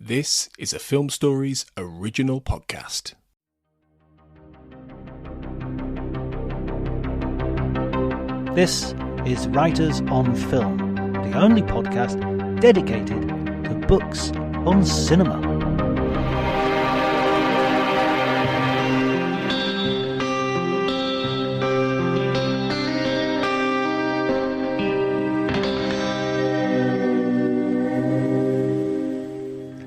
This is a Film Stories original podcast. This is Writers on Film, the only podcast dedicated to books on cinema.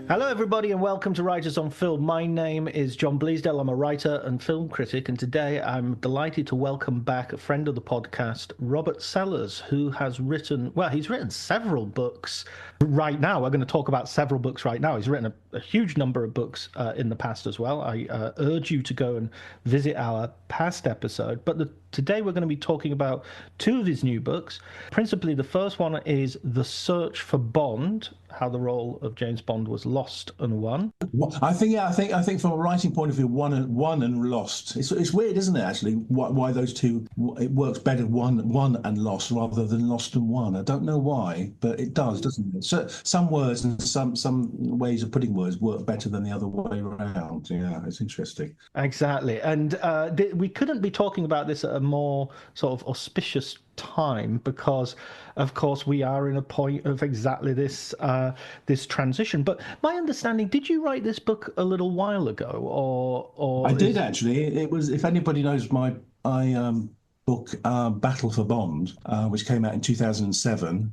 Hello everybody and welcome to Writers on Film. My name is John Bleasdale. I'm a writer and film critic, and today I'm delighted to welcome back a friend of the podcast, Robert Sellers, who has written, he's written several books right now. We're going to talk about several books right now. He's written a huge number of books in the past as well. I urge you to go and visit our past episode. But today we're going to be talking about two of his new books. Principally, the first one is The Search for Bond, how the role of James Bond was lost and won. I think from a writing point of view, won and lost. It's weird, isn't it? Actually, why those two? It works better won and lost rather than lost and won. I don't know why, but it does, doesn't it? So some words and some ways of putting words work better than the other way around. Yeah, it's interesting. Exactly, and we couldn't be talking about this at a more sort of auspicious time because, of course, we are in a point of exactly this transition. But my understanding, did you write this book a little while ago, or I did actually. It was, if anybody knows my book Battle for Bond, which came out in 2007.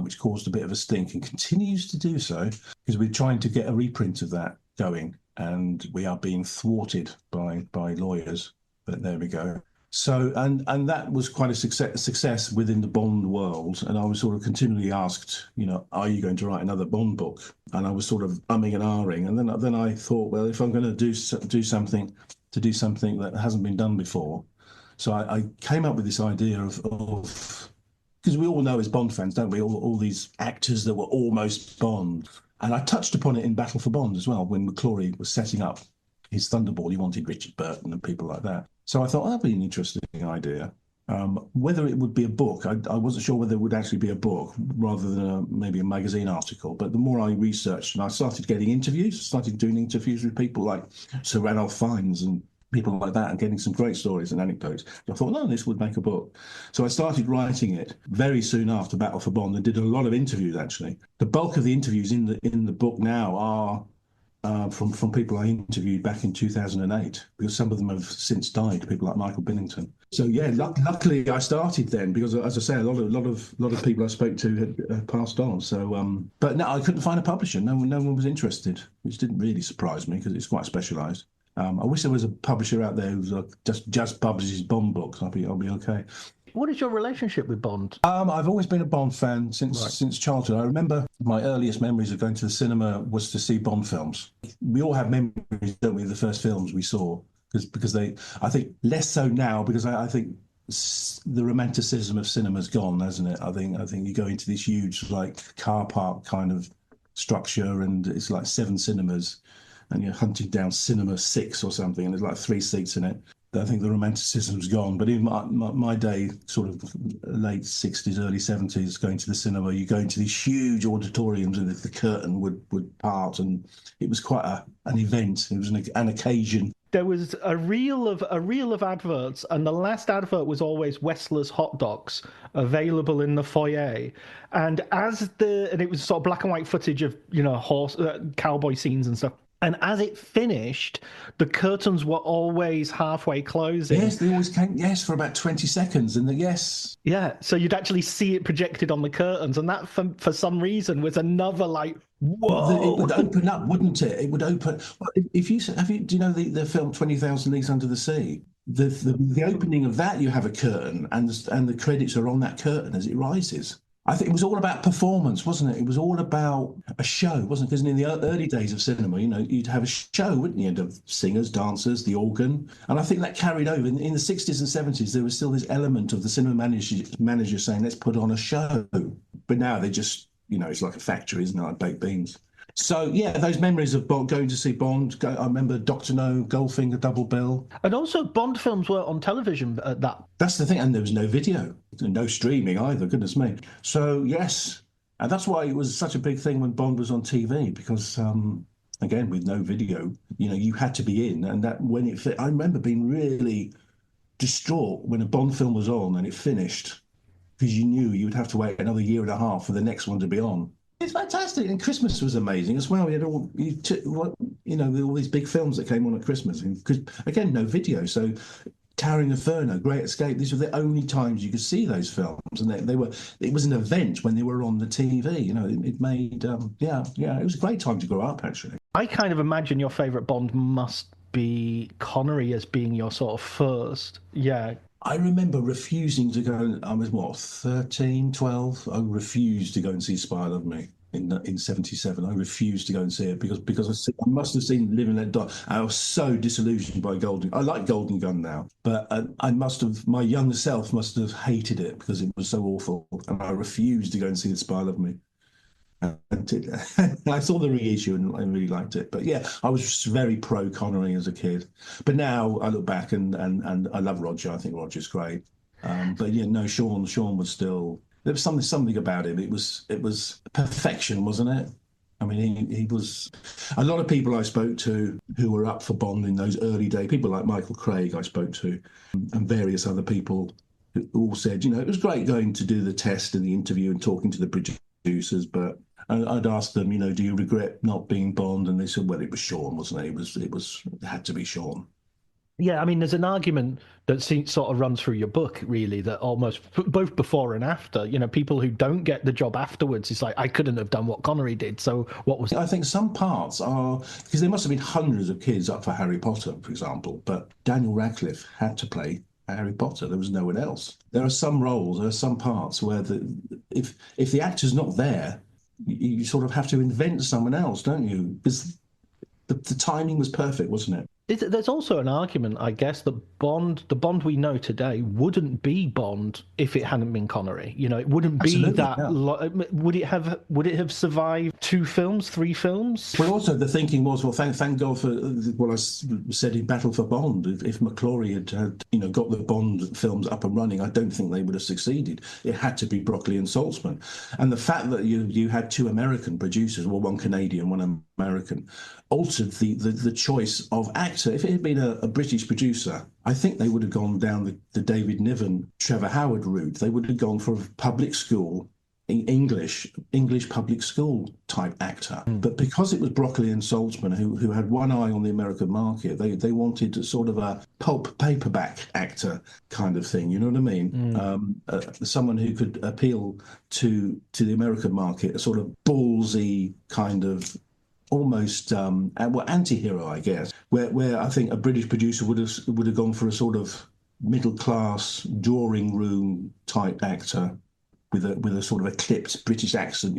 Which caused a bit of a stink and continues to do so because we're trying to get a reprint of that going, and we are being thwarted by lawyers. But there we go. So and that was quite a success within the Bond world, and I was sort of continually asked, are you going to write another Bond book? And I was sort of umming and ahhing, and then I thought, well, if I'm going to do something that hasn't been done before, so I came up with this idea of because we all know as Bond fans, don't we, all these actors that were almost Bond. And I touched upon it in Battle for Bond as well, when McClory was setting up his Thunderball. He wanted Richard Burton and people like that. So I thought, that'd be an interesting idea. Whether it would be a book, I wasn't sure whether it would actually be a book rather than maybe a magazine article. But the more I researched, and I started getting interviews, started doing interviews with people like Sir Ranulph Fiennes and people like that, and getting some great stories and anecdotes. I thought, no, this would make a book. So I started writing it very soon after Battle for Bond and did a lot of interviews, actually. The bulk of the interviews in the book now are from people I interviewed back in 2008, because some of them have since died, people like Michael Billington. So yeah, luckily I started then, because as I say, a lot of people I spoke to had passed on. So, but no, I couldn't find a publisher. No one was interested, which didn't really surprise me because it's quite specialised. I wish there was a publisher out there who's just publishes Bond books. I'll be okay. What is your relationship with Bond? I've always been a Bond fan since childhood. I remember my earliest memories of going to the cinema was to see Bond films. We all have memories, don't we, of the first films we saw, because they, I think, less so now, because I think the romanticism of cinema's gone, hasn't it? I think you go into this huge car park kind of structure, and it's like 7 cinemas. And you're hunting down cinema 6 or something, and there's like 3 seats in it. I think the romanticism's gone. But in my day, sort of late 60s, early 70s, going to the cinema, you go into these huge auditoriums and the curtain would part, and it was quite an event. It was an occasion. There was a reel of adverts, and the last advert was always Westler's hot dogs available in the foyer. And it was sort of black and white footage of cowboy scenes and stuff. And as it finished, the curtains were always halfway closing. Yes, they always came, for about 20 seconds. And yes. Yeah, so you'd actually see it projected on the curtains. And that, for some reason, was another, whoa. It would open up, wouldn't it? It would open. Well, do you know the film 20,000 Leagues Under the Sea? The opening of that, you have a curtain, and the credits are on that curtain as it rises. I think it was all about performance, wasn't it? It was all about a show, wasn't it? Because in the early days of cinema, you'd have a show, wouldn't you? The singers, dancers, the organ. And I think that carried over. In the 60s and 70s, there was still this element of the cinema manager saying, let's put on a show. But now they just, it's like a factory, isn't it? Like baked beans. So, yeah, those memories of going to see Bond. I remember Dr. No, Goldfinger, Double Bill. And also Bond films were on television at that. That's the thing. And there was no video, no streaming either, goodness me. So, yes, And that's why it was such a big thing when Bond was on TV, because again, with no video, you had to be in, and that when it fit, I remember being really distraught when a Bond film was on and it finished, because you knew you would have to wait another year and a half for the next one to be on. It's fantastic, and Christmas was amazing as well. We had all these big films that came on at Christmas, because again, no video, so. Towering Inferno, Great Escape, these were the only times you could see those films, and it was an event when they were on the TV. It made it was a great time to grow up, actually. I kind of imagine your favourite Bond must be Connery as being your sort of first. Yeah. I remember refusing to go. I was 13, 12. I refused to go and see Spy Love Me. In 77, I refused to go and see it because I must have seen Live and Let Die. I was so disillusioned by Golden. I like Golden Gun now, but my young self must have hated it because it was so awful, and I refused to go and see The Spy Love Me. And I saw the reissue and I really liked it. But yeah, I was very pro Connery as a kid. But now I look back and I love Roger. I think Roger's great. But yeah, no, Sean was still. There was something about him. It was perfection, wasn't it? I mean, he was. A lot of people I spoke to who were up for Bond in those early days, people like Michael Craig I spoke to, and various other people, who all said, it was great going to do the test and the interview and talking to the producers, but I'd ask them, do you regret not being Bond? And they said, well, it was Sean, wasn't it? It had to be Sean. Yeah, I mean, there's an argument that sort of runs through your book, really, that almost both before and after, people who don't get the job afterwards, it's like, I couldn't have done what Connery did, so what was... I think some parts are... Because there must have been hundreds of kids up for Harry Potter, for example, but Daniel Radcliffe had to play Harry Potter. There was no one else. There are some roles, there are some parts where if the actor's not there, you sort of have to invent someone else, don't you? Because the timing was perfect, wasn't it? There's also an argument, I guess, that the Bond we know today wouldn't be Bond if it hadn't been Connery. It wouldn't be that. Yeah. Would it have survived 2 films, 3 films? Well, also the thinking was, well, thank God for what I said in Battle for Bond. If McClory had got the Bond films up and running, I don't think they would have succeeded. It had to be Broccoli and Saltzman, and the fact that you had 2 American producers, well, one Canadian, one American, altered the choice of actor. If it had been a British producer, I think they would have gone down the David Niven, Trevor Howard route. They would have gone for a public school, English public school type actor. But because it was Broccoli and Saltzman who had one eye on the American market, they wanted sort of a pulp paperback actor kind of thing. You know what I mean? Someone who could appeal to the American market, a sort of ballsy kind of almost anti-hero, I guess, where I think a British producer would have gone for a sort of middle class drawing room type actor with a sort of a clipped British accent,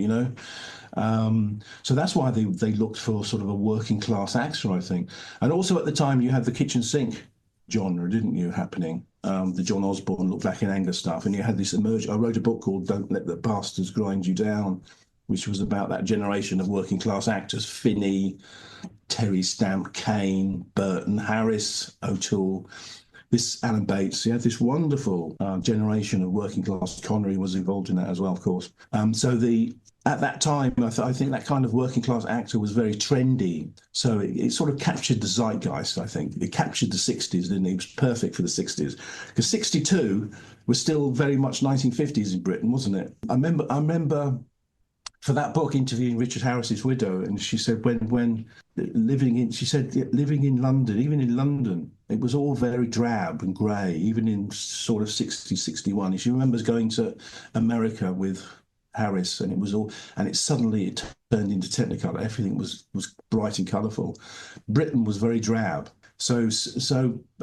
so that's why they looked for sort of a working class actor, I think. And also at the time you had the kitchen sink genre, didn't you, happening, the John Osborne Look Back in Anger stuff, and you had this emerge. I wrote a book called Don't Let the Bastards Grind You Down, which was about that generation of working class actors: Finney, Terry Stamp, Kane, Burton, Harris, O'Toole, this Alan Bates. You had this wonderful generation of working class. Connery was involved in that as well, of course. At that time, I think that kind of working class actor was very trendy. So it sort of captured the zeitgeist, I think. It captured the 60s, didn't it? It was perfect for the 60s. Because 62 was still very much 1950s in Britain, wasn't it? I remember for that book interviewing Richard Harris's widow, and she said when living in London, even in London, it was all very drab and grey, even in sort of 60, 61. She remembers going to America with Harris, and it suddenly turned into Technicolor. Everything was bright and colourful. Britain was very drab. So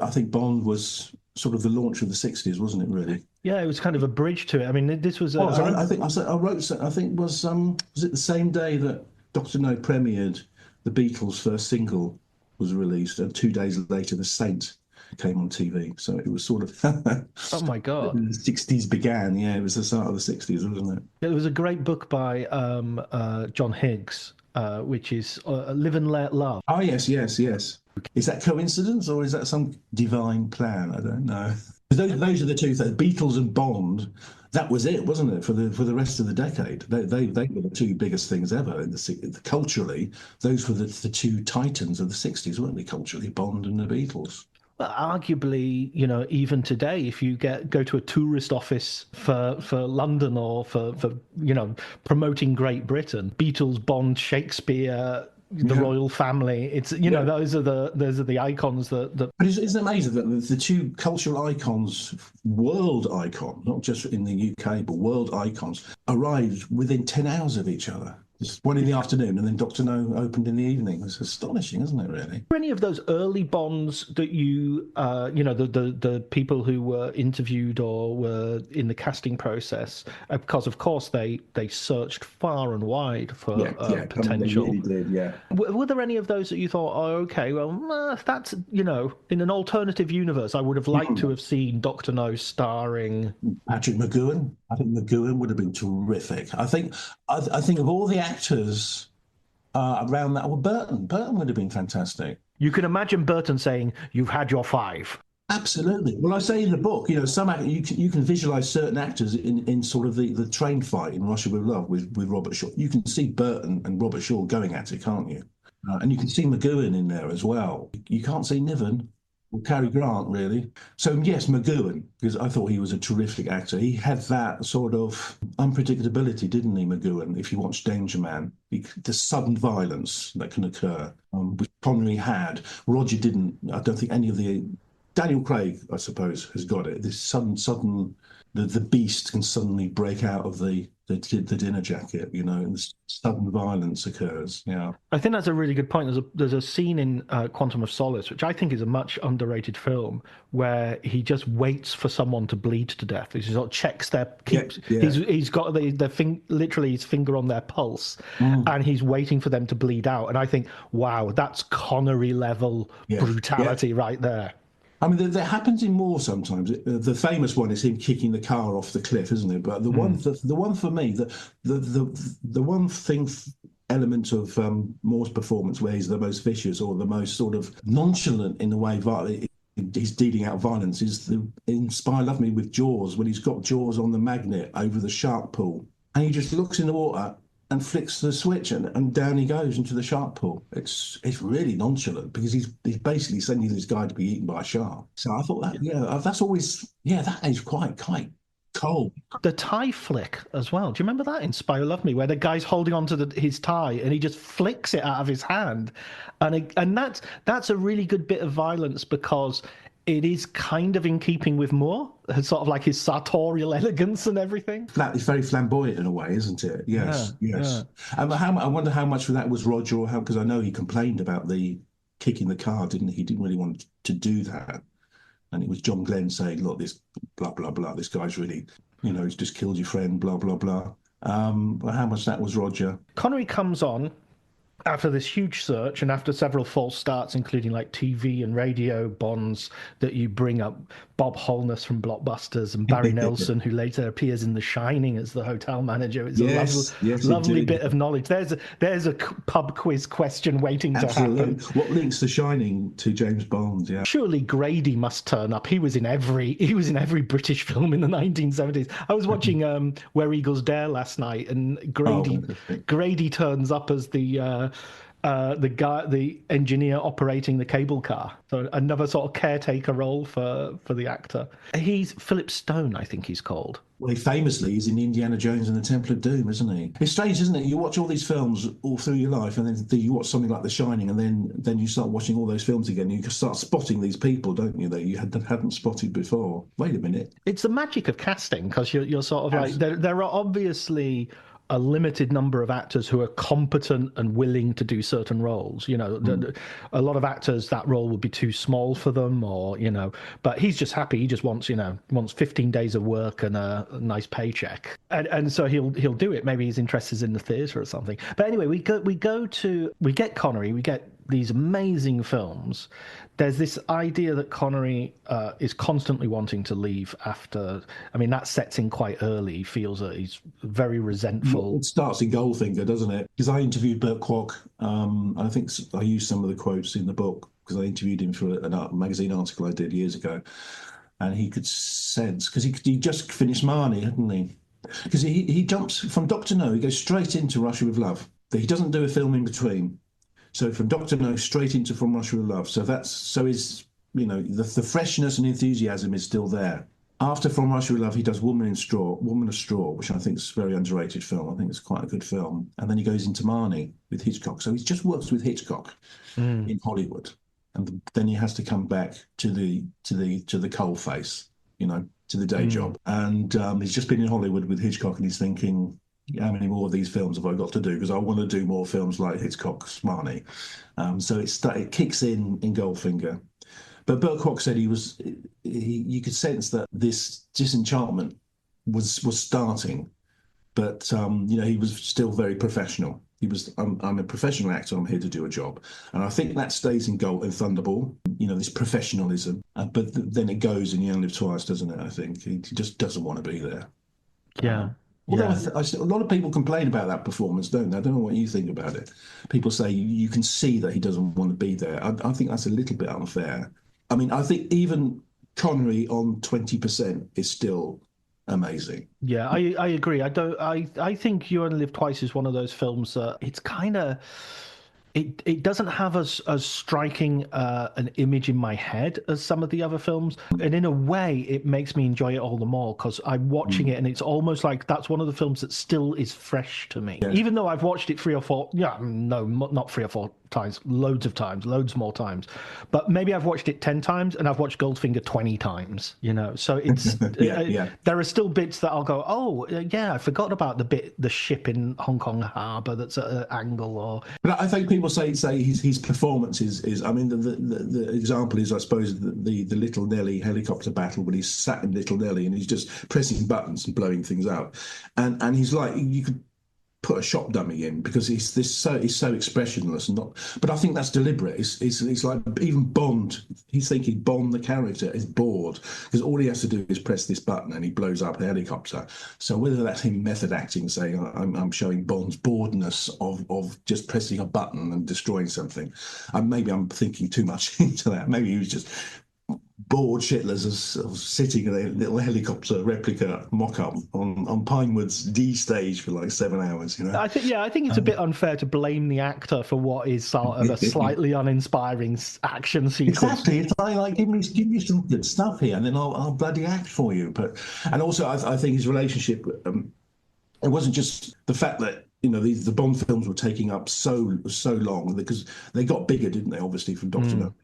I think Bond was sort of the launch of the 60s, wasn't it, really? Yeah, it was kind of a bridge to it. I mean, this was... I think was it the same day that Dr. No premiered the Beatles' first single was released, and 2 days later The Saint came on TV. So it was sort of... Oh, my God. The 60s began, yeah. It was the start of the 60s, wasn't it? There was a great book by John Higgs, which is Live and Let Love. Oh, yes. Is that coincidence, or is that some divine plan? I don't know. Those are the two things, Beatles and Bond. that was it, wasn't it, for the rest of the decade? They were the two biggest things ever culturally. Those were the two titans of the '60s, weren't they? Culturally, Bond and the Beatles. Well, arguably, even today, if you go to a tourist office for London or for promoting Great Britain, Beatles, Bond, Shakespeare, the royal family, it's those are the icons that. But isn't it amazing that the two cultural icons, world icon, not just in the UK, but world icons, arrived within 10 hours of each other? Just one in the afternoon, and then Dr. No opened in the evening. It's astonishing, isn't it, really? Any of those early Bonds that the people who were interviewed or were in the casting process, because of course they searched far and wide for potential. I mean, they really did, yeah. Were there any of those that you thought, oh, okay, well, that's, in an alternative universe, I would have liked to have seen Dr. No starring Patrick McGoohan? I think McGoohan would have been terrific. I think of all the actors around that, well, Burton would have been fantastic. You can imagine Burton saying, "You've had your 5." Absolutely. Well, I say in the book, some you can visualize certain actors in sort of the train fight in Russia with Love with Robert Shaw. You can see Burton and Robert Shaw going at it, can't you? And you can see McGoohan in there as well. You can't see Niven. Cary Grant, really. So, yes, McGoohan, because I thought he was a terrific actor. He had that sort of unpredictability, didn't he, McGoohan, if you watch Danger Man? The sudden violence that can occur, which Connery had. Roger didn't. I don't think any of the... Daniel Craig, I suppose, has got it. This sudden... The beast can suddenly break out of the dinner jacket, and sudden violence occurs. Yeah, I think that's a really good point. There's a scene in Quantum of Solace, which I think is a much underrated film, where he just waits for someone to bleed to death. He sort of checks he's got literally his finger on their pulse, and he's waiting for them to bleed out. And I think, wow, that's Connery level brutality right there. I mean, that happens in more sometimes. The famous one is him kicking the car off the cliff, isn't it? But the one for me, the one thing element of Moore's performance where he's the most vicious or the most sort of nonchalant in the way he's dealing out violence is in Spy Love Me with Jaws, when he's got Jaws on the magnet over the shark pool, and he just looks in the water and flicks the switch, and down he goes into the shark pool. It's really nonchalant because he's basically sending this guy to be eaten by a shark. So I thought that is quite cold. The tie flick as well. Do you remember that in Spy Who Loved Me, where the guy's holding on to his tie and he just flicks it out of his hand, and that's a really good bit of violence because it is kind of in keeping with Moore, sort of like his sartorial elegance and everything. It's very flamboyant in a way, isn't it? Yes. Yeah. I wonder how much of that was Roger, or because I know he complained about the kicking the car, didn't he? He didn't really want to do that. And it was John Glenn saying, look, this blah, blah, blah, this guy's really, he's just killed your friend, blah, blah, blah. But how much that was Roger? Connery comes on after this huge search and after several false starts, including like TV and radio Bonds that you bring up, Bob Holness from Blockbusters and Barry Nelson, who later appears in The Shining as the hotel manager. It's a lovely bit of knowledge. There's a pub quiz question waiting to happen. What links The Shining to James Bond? Yeah, surely Grady must turn up. He was in every British film in the 1970s. I was watching Where Eagles Dare last night, and Grady turns up as the engineer operating the cable car. So another sort of caretaker role for the actor. He's Philip Stone, I think he's called. Well, he's in Indiana Jones and the Temple of Doom, isn't he? It's strange, isn't it? You watch all these films all through your life, and then you watch something like The Shining, and then you start watching all those films again, and you can start spotting these people, don't you, that you hadn't spotted before. Wait a minute. It's the magic of casting, because you're sort of like, there are obviously a limited number of actors who are competent and willing to do certain roles. A lot of actors, that role would be too small for them, but he's just happy. He just wants 15 days of work and a nice paycheck. And so he'll do it. Maybe his interest is in the theatre or something. But anyway, we get Connery, we get these amazing films. There's this idea that Connery is constantly wanting to leave after. I mean, that sets in quite early. He feels that he's very resentful. It starts in Goldfinger, doesn't it? Because I interviewed Burt Kwok. I think I used some of the quotes in the book because I interviewed him for a magazine article I did years ago. and he could sense, because he just finished Marnie, hadn't he? Because he jumps from Dr. No, he goes straight into Russia with Love. He doesn't do a film in between. So from Dr. No straight into From Russia with Love. So is, you know, the freshness and enthusiasm is still there. After From Russia with Love, he does Woman of Straw, which I think is a very underrated film. I think it's quite a good film. And then he goes into Marnie with Hitchcock. So he just works with Hitchcock in Hollywood, and then he has to come back to the coal face, you know, to the day job. And he's just been in Hollywood with Hitchcock, and he's thinking, how many more of these films have I got to do? Because I want to do more films like Hitchcock's Marnie. So it kicks in Goldfinger. But Burt Kwok said you could sense that this disenchantment was starting, but you know, he was still very professional. He was, I'm a professional actor. I'm here to do a job, and I think that stays in Thunderball. You know, this professionalism. But then it goes in You Only Live Twice, doesn't it? I think he just doesn't want to be there. Yeah. Although a lot of people complain about that performance, don't they? I don't know what you think about it. People say you can see that he doesn't want to be there. I think that's a little bit unfair. I mean, I think even Connery on 20% is still amazing. Yeah, I agree. I think You Only Live Twice is one of those films that it's kind of... It doesn't have as striking an image in my head as some of the other films. And in a way, it makes me enjoy it all the more because I'm watching it and it's almost like that's one of the films that still is fresh to me. Yeah. Even though I've watched it not 3 or 4 times, loads more times. But maybe I've watched it 10 times and I've watched Goldfinger 20 times, you know. So it's there are still bits that I'll go, oh, yeah, I forgot about the ship in Hong Kong Harbour that's at an angle. Or... But I think people say his performance is I mean, the example is, I suppose, the Little Nelly helicopter battle when he's sat in Little Nelly and he's just pressing buttons and blowing things up. And he's like, you could put a shop dummy in because he's so expressionless and not. But I think that's deliberate. It's like even Bond. He's thinking Bond, the character, is bored because all he has to do is press this button and he blows up a helicopter. So whether that's him method acting, saying I'm showing Bond's boredness of just pressing a button and destroying something, and maybe I'm thinking too much into that. Maybe he was just bored shitless of sitting in a little helicopter replica mock-up on Pinewood's D stage for like 7 hours, you know. I think it's a bit unfair to blame the actor for what is sort of a slightly uninspiring action sequence. Exactly, it's like give me some good stuff here, and then I'll bloody act for you. And also, I think his relationship, it wasn't just the fact that, you know, the Bond films were taking up so long because they got bigger, didn't they? Obviously, from Dr. No.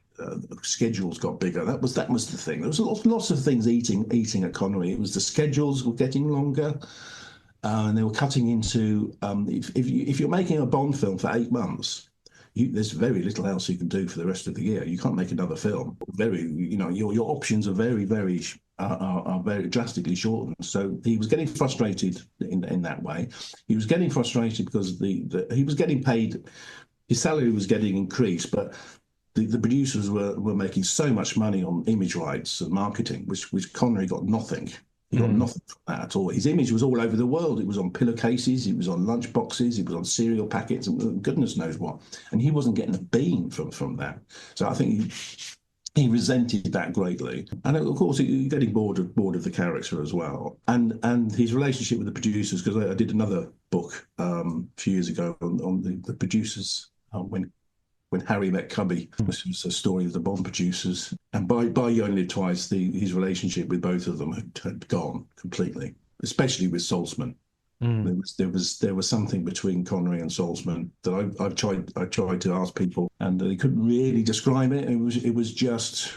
Schedules got bigger. That was the thing. There was lots of things eating at Connery. It was the schedules were getting longer, and they were cutting into. If you're making a Bond film for 8 months, there's very little else you can do for the rest of the year. You can't make another film. Your options are very very drastically shortened. So he was getting frustrated in that way. He was getting frustrated because he was getting paid. His salary was getting increased, but the producers were making so much money on image rights and marketing, which Connery got nothing. He got nothing from that at all. His image was all over the world. It was on pillowcases, it was on lunch boxes, it was on cereal packets, and goodness knows what. And he wasn't getting a bean from that. So I think he resented that greatly. And of course, he getting bored of the character as well. And his relationship with the producers, because I did another book a few years ago on the producers when Harry met Cubby, which was a story of the Bond producers. And by You Only Live Twice, his relationship with both of them had gone completely, especially with Saltzman. There was something between Connery and Saltzman that I tried to ask people, and they couldn't really describe it. It was just,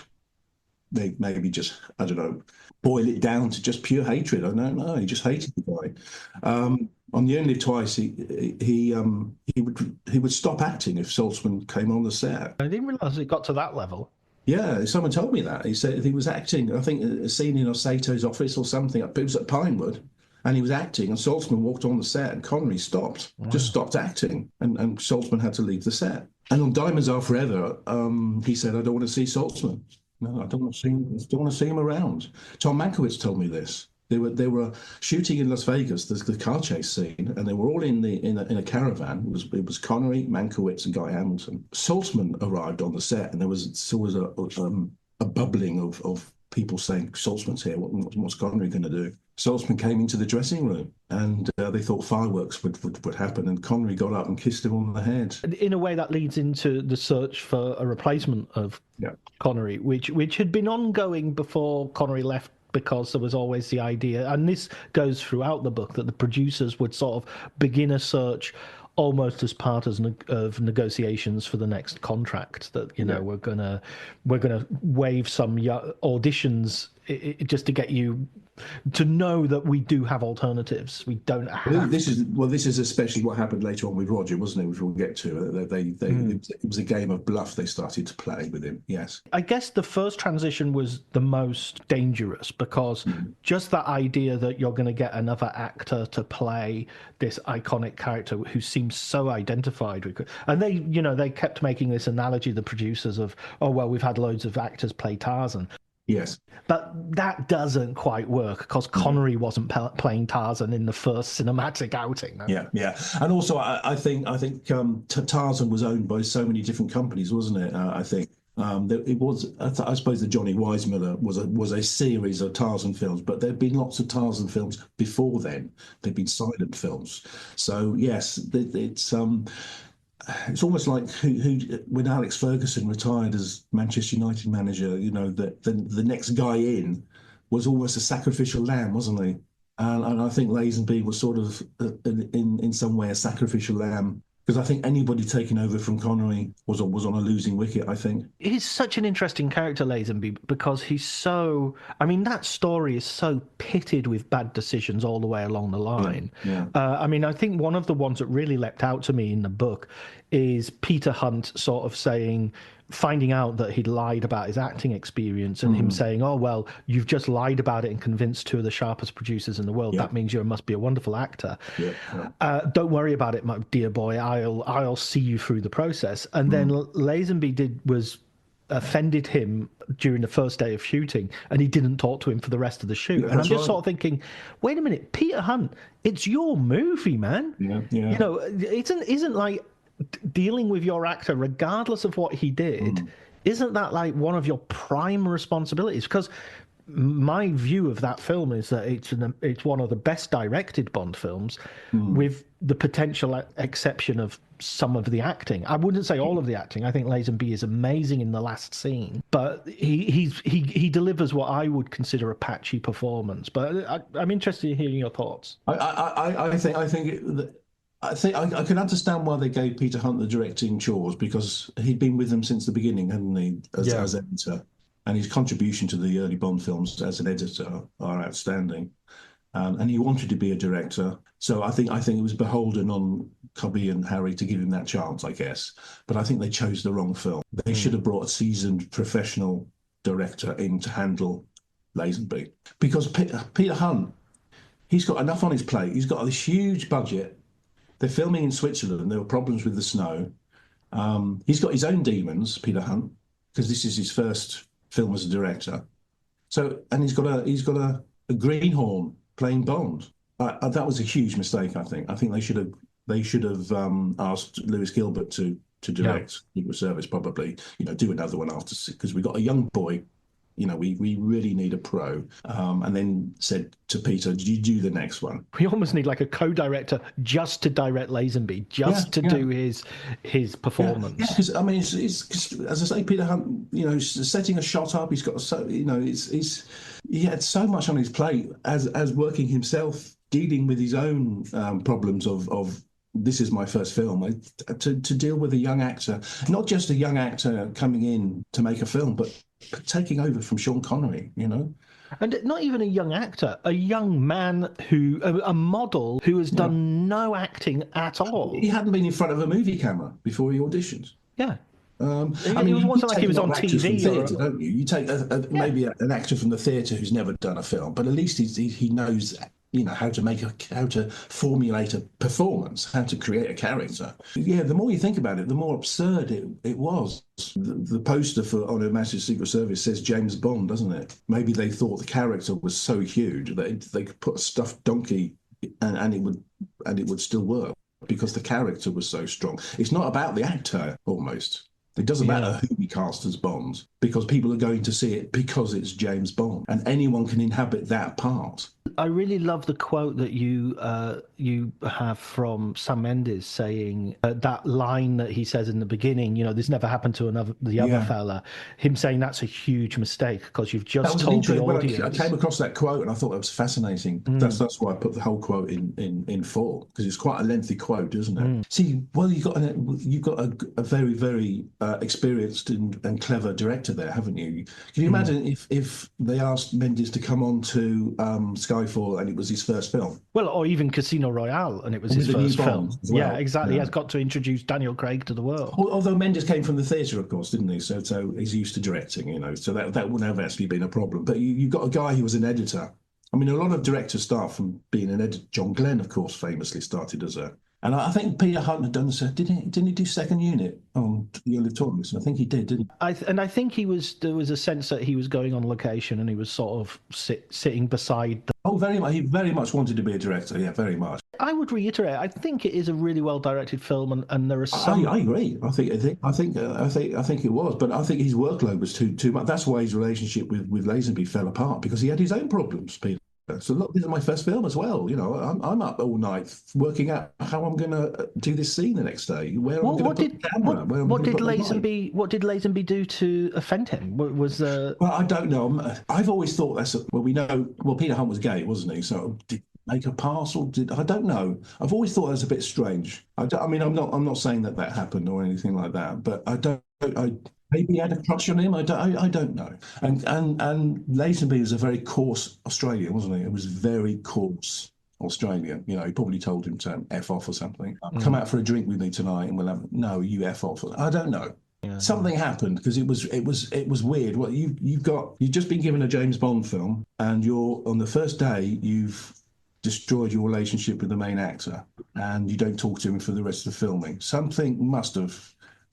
they maybe just, I don't know, boil it down to just pure hatred. I don't know. He just hated the guy. On You Only Live Twice, he would stop acting if Saltzman came on the set. I didn't realise it got to that level. Yeah, someone told me that. He said he was acting, I think, a scene in Osato's office or something. It was at Pinewood, and he was acting, and Saltzman walked on the set, and Connery stopped, just stopped acting, and Saltzman had to leave the set. And on Diamonds Are Forever, he said, I don't want to see Saltzman. No, I don't want to see him around. Tom Mankiewicz told me this. They were shooting in Las Vegas, the car chase scene, and they were all in a caravan. It was Connery, Mankiewicz, and Guy Hamilton. Saltzman arrived on the set, and there was a bubbling of people saying, Saltzman's here, what's Connery going to do? Saltzman came into the dressing room and they thought fireworks would happen, and Connery got up and kissed him on the head. In a way, that leads into the search for a replacement of Connery, which had been ongoing before Connery left, because there was always the idea, and this goes throughout the book, that the producers would sort of begin a search almost as part of negotiations for the next contract, that we're gonna waive some auditions just to get you to know that we do have alternatives. We don't have. This is especially what happened later on with Roger, wasn't it? Which we'll get to. It was a game of bluff they started to play with him. Yes, I guess the first transition was the most dangerous, because just that idea that you're going to get another actor to play this iconic character who seems so identified with, and they kept making this analogy, the producers, of, oh well, we've had loads of actors play Tarzan. Yes, but that doesn't quite work, because Connery wasn't playing Tarzan in the first cinematic outing. No? Yeah, and also I think Tarzan was owned by so many different companies, wasn't it? I think it was. I suppose the Johnny Weissmuller was a series of Tarzan films, but there'd been lots of Tarzan films before then. They'd been silent films, so yes, it's almost like when Alex Ferguson retired as Manchester United manager, that the next guy in was almost a sacrificial lamb, wasn't he? And I think Lazenby was sort of in some way a sacrificial lamb, because I think anybody taking over from Connery was on a losing wicket, I think. He's such an interesting character, Lazenby, because he's so... I mean, that story is so pitted with bad decisions all the way along the line. Yeah. I think one of the ones that really leapt out to me in the book is Peter Hunt sort of finding out that he'd lied about his acting experience, and him saying, oh, well, you've just lied about it and convinced two of the sharpest producers in the world. That means you must be a wonderful actor. Don't worry about it, my dear boy. I'll see you through the process. And then Lazenby offended him during the first day of shooting, and he didn't talk to him for the rest of the shoot. And I'm just sort of thinking, wait a minute, Peter Hunt, it's your movie, man. It isn't like dealing with your actor, regardless of what he did, isn't that like one of your prime responsibilities? Because my view of that film is that it's one of the best directed Bond films, with the potential exception of some of the acting. I wouldn't say all of the acting. I think Lazenby is amazing in the last scene, but he delivers what I would consider a patchy performance. But I'm interested in hearing your thoughts. I think I can understand why they gave Peter Hunt the directing chores, because he'd been with them since the beginning, hadn't he, as editor? And his contribution to the early Bond films as an editor are outstanding. And he wanted to be a director. So I think it was beholden on Cubby and Harry to give him that chance, I guess. But I think they chose the wrong film. They should have brought a seasoned professional director in to handle Lazenby. Because Peter Hunt, he's got enough on his plate. He's got this huge budget. They're filming in Switzerland. There were problems with the snow. He's got his own demons, Peter Hunt, because this is his first film as a director. So, and he's got a greenhorn playing Bond. That was a huge mistake, I think. I think they should have asked Lewis Gilbert to direct Secret Service, probably. Do another one after, because we got a young boy. We really need a pro. And then said to Peter, "Do you do the next one?" We almost need like a co-director just to direct Lazenby, to do his performance. Yeah, because I mean, it's as I say, Peter Hunt, setting a shot up. He's got he had so much on his plate as working himself, dealing with his own problems of. This is my first film, to deal with a young actor, not just a young actor coming in to make a film, but taking over from Sean Connery, And not even a young actor, a young man a model who has done no acting at all. He hadn't been in front of a movie camera before he auditioned. Yeah. It wasn't like he was on TV. Theatre, don't you? You take maybe an actor from the theatre who's never done a film, but at least he knows how to formulate a performance, how to create a character. Yeah, the more you think about it, the more absurd it was. The poster on Her Majesty's Secret Service says James Bond, doesn't it? Maybe they thought the character was so huge that they could put a stuffed donkey and it would still work, because the character was so strong. It's not about the actor, almost. It doesn't matter who we cast as Bond, because people are going to see it because it's James Bond, and anyone can inhabit that part. I really love the quote that you have from Sam Mendes saying that line that he says in the beginning, this never happened to the other fella, him saying that's a huge mistake because you've just told the audience. I came across that quote and I thought that was fascinating. That's why I put the whole quote in full, because it's quite a lengthy quote, isn't it? See, well, you've got a very, very experienced and clever director there, haven't you? Can you imagine if they asked Mendes to come on to Skyfall and it was his first film? Well, or even Casino Royale and it was his first film. Well. Yeah, exactly. He has got to introduce Daniel Craig to the world. Although Mendes came from the theatre, of course, didn't he? So he's used to directing, so that wouldn't have actually been a problem. But you've got a guy who was an editor. I mean, a lot of directors start from being an editor. John Glenn, of course, famously started as a... And I think Peter Hunt had done this. Didn't he do second unit on The Earl of Tormous? I think he did, didn't he? I think there was a sense that he was going on location and he was sort of sitting beside. Very much. He very much wanted to be a director. Yeah, very much. I would reiterate. I think it is a really well directed film, and there are some. I agree. I think it was, but I think his workload was too much. That's why his relationship with Lazenby fell apart, because he had his own problems, Peter. So look, this is my first film as well. I'm up all night working out how I'm going to do this scene the next day. What did Lazenby do to offend him? Well, I don't know. I've always thought we know. Well, Peter Hunt was gay, wasn't he? So did make a pass, or I don't know. I've always thought that was a bit strange. I mean, I'm not saying that happened or anything like that, but maybe he had a crush on him. I don't know. And Lazenby was a very coarse Australian, wasn't he? It was very coarse Australian. He probably told him to F off or something. Come out for a drink with me tonight, and we'll have. No, you F off. I don't know. Yeah, something happened, because it was weird. Well, you've just been given a James Bond film, and you're on the first day you've destroyed your relationship with the main actor, and you don't talk to him for the rest of the filming.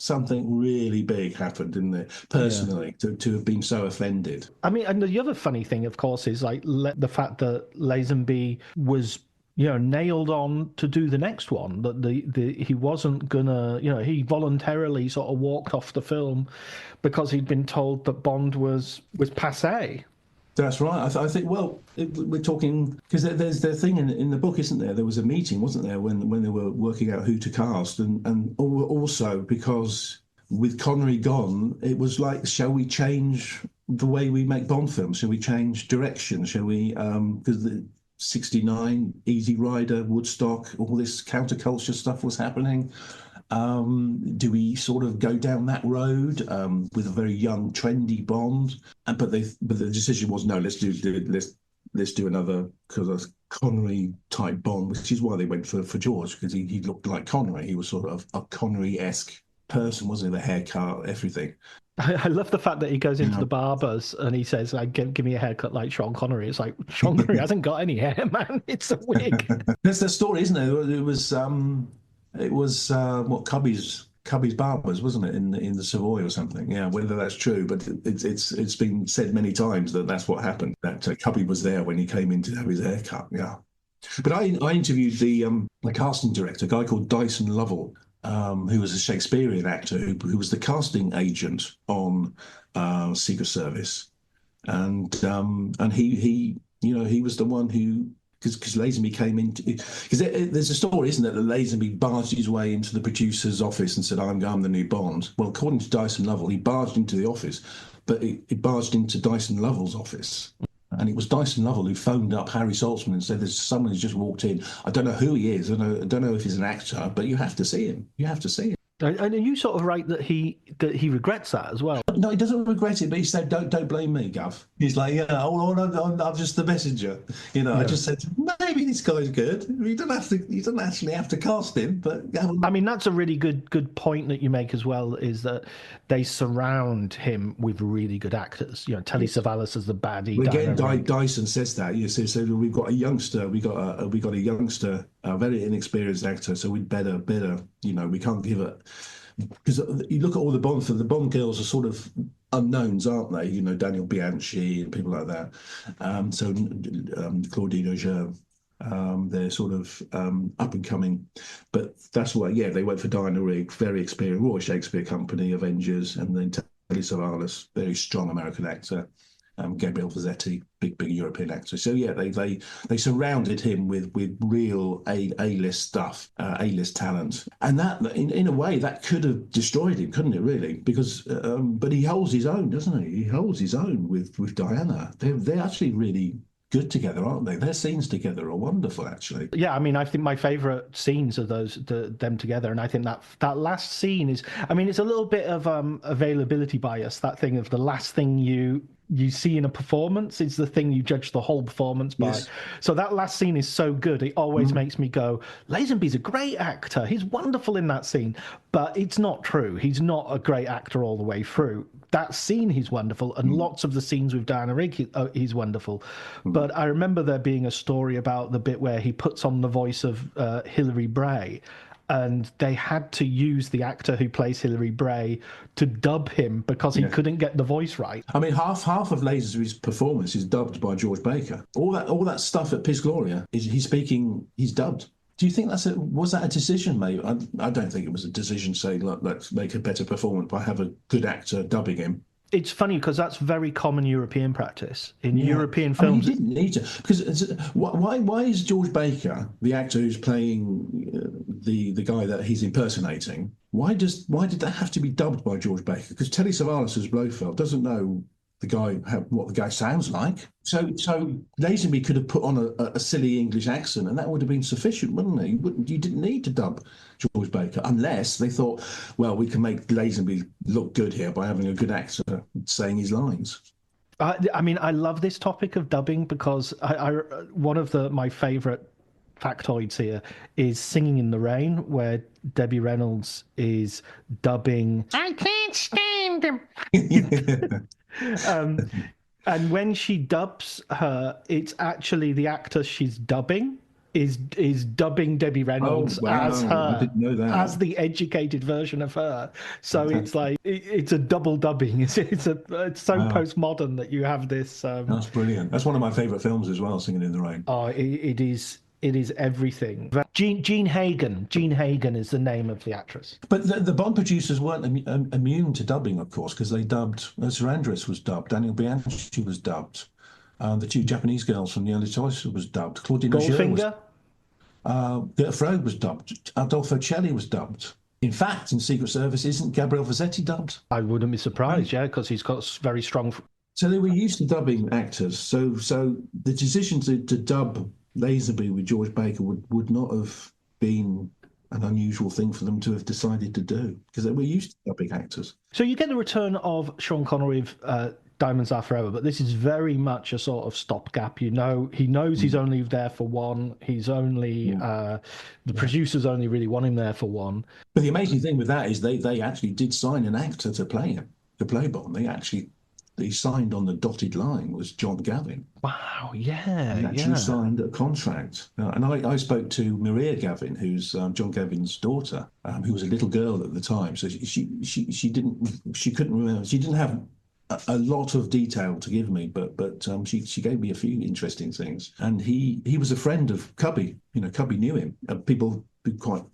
Something really big happened, didn't it? Personally, to have been so offended. I mean, and the other funny thing, of course, is like the fact that Lazenby was, nailed on to do the next one. That he wasn't gonna, he voluntarily sort of walked off the film because he'd been told that Bond was passé. That's right. I think, we're talking, because there's the thing in the book, isn't there? There was a meeting, wasn't there, when they were working out who to cast, and also because with Connery gone, it was like, shall we change the way we make Bond films? Shall we change direction? Shall we, because the 69, Easy Rider, Woodstock, all this counterculture stuff was happening. Do we sort of go down that road with a very young, trendy Bond? But the decision was, no, let's do another kind of Connery type Bond, which is why they went for George, because he looked like Connery. He was sort of a Connery-esque person, wasn't he? The haircut, everything. I love the fact that he goes into the barbers and he says, give me a haircut like Sean Connery. It's like, Sean Connery hasn't got any hair, man. It's a wig. There's the story, isn't there? It was what Cubby's Barbers, wasn't it, in the Savoy or something? Yeah, whether that's true, but it's been said many times that that's what happened. That Cubby was there when he came in to have his haircut. Yeah, but I interviewed the casting director, a guy called Dyson Lovell, who was a Shakespearean actor who was the casting agent on Secret Service, and he was the one who. Because Lazenby came into... Because there's a story, isn't it, that Lazenby barged his way into the producer's office and said, I'm the new Bond. Well, according to Dyson Lovell, he barged into the office, but he barged into Dyson Lovell's office. And it was Dyson Lovell who phoned up Harry Saltzman and said, there's someone who's just walked in. I don't know who he is. I don't know if he's an actor, but you have to see him. You have to see him. And you sort of write that he regrets that as well. No, he doesn't regret it, but he said, "Don't blame me, Gov." He's like, I'm just the messenger. I just said maybe this guy's good. You don't actually have to cast him, but I mean that's a really good point that you make as well. Is that they surround him with really good actors. Telly Savalas as the baddie. Well, again, Dyson says that. So we've got a youngster. We got a youngster, a very inexperienced actor. So we'd better. We can't give it. Because you look at all the Bond girls are sort of unknowns, aren't they? Daniel Bianchi and people like that. So Claudine Auger, They're sort of up and coming. But that's why, yeah, they went for Diana Rigg, very experienced, Royal Shakespeare Company, Avengers, and then Telly Savalas, very strong American actor. Gabriel Fazzetti, big European actor. So yeah, they surrounded him with real A-list stuff, A-list talent, and that in a way that could have destroyed him, couldn't it? Really, because but he holds his own, doesn't he? He holds his own with Diana. They're actually really good together, aren't they? Their scenes together are wonderful, actually. Yeah, I mean, I think my favourite scenes are them together, and I think that last scene is, I mean, it's a little bit of availability bias. That thing of the last thing you see in a performance is the thing you judge the whole performance by. Yes. So that last scene is so good, it always makes me go, Lazenby's a great actor. He's wonderful in that scene. But it's not true. He's not a great actor all the way through. That scene, he's wonderful, and lots of the scenes with Diana Rigg, he's wonderful. But I remember there being a story about the bit where he puts on the voice of Hilary Bray, and they had to use the actor who plays Hilary Bray to dub him because he couldn't get the voice right. I mean, half of Lazenby's performance is dubbed by George Baker. All that stuff at Piz Gloria he's dubbed. Do you think was that a decision made? I don't think it was a decision saying, look, let's make a better performance by have a good actor dubbing him. It's funny because that's very common European practice. In European films, you didn't need to, because why is George Baker, the actor who's playing the guy that he's impersonating, why did that have to be dubbed by George Baker? Because Telly Savalas as Blofeld doesn't know what the guy sounds like. So Lazenby could have put on a silly English accent, and that would have been sufficient, wouldn't it? You didn't need to dub George Baker, unless they thought, well, we can make Lazenby look good here by having a good actor saying his lines. I mean, I love this topic of dubbing because one of my favourite factoids here is Singing in the Rain, where Debbie Reynolds is dubbing I can't stand him. And when she dubs her, it's actually the actor she's dubbing is dubbing Debbie Reynolds as her, I didn't know that. as the educated version of her. So it's like it's a double dubbing. It's so postmodern that you have this. That's brilliant. That's one of my favourite films as well, Singing in the Rain. Oh, it is. It is everything. Jean Hagen. Jean Hagen is the name of the actress. But the Bond producers weren't immune to dubbing, of course, because they dubbed. Sir Andres was dubbed. Daniel Bianchi was dubbed. The two Japanese girls from The Early Choice was dubbed. Claudine Goldfinger? Gerda Fröbe was dubbed. Adolfo Celli was dubbed. In fact, in Secret Service, isn't Gabriel Fazzetti dubbed? I wouldn't be surprised, because he's got very strong... So they were used to dubbing actors. So the decision to dub Lazenby with George Baker would not have been an unusual thing for them to have decided to do, because they were used to dubbing actors. So you get the return of Sean Connery with Diamonds Are Forever, but this is very much a sort of stopgap. You know, he knows he's only there for one. He's only the producers only really want him there for one. But the amazing thing with that is they actually did sign an actor to play him, to play Bond. He signed on the dotted line was John Gavin. Wow, yeah. He actually signed a contract. And I spoke to Maria Gavin, who's John Gavin's daughter, who was a little girl at the time. So she couldn't remember. She didn't have a lot of detail to give me, but she gave me a few interesting things. And he was a friend of Cubby. You know, Cubby knew him. People who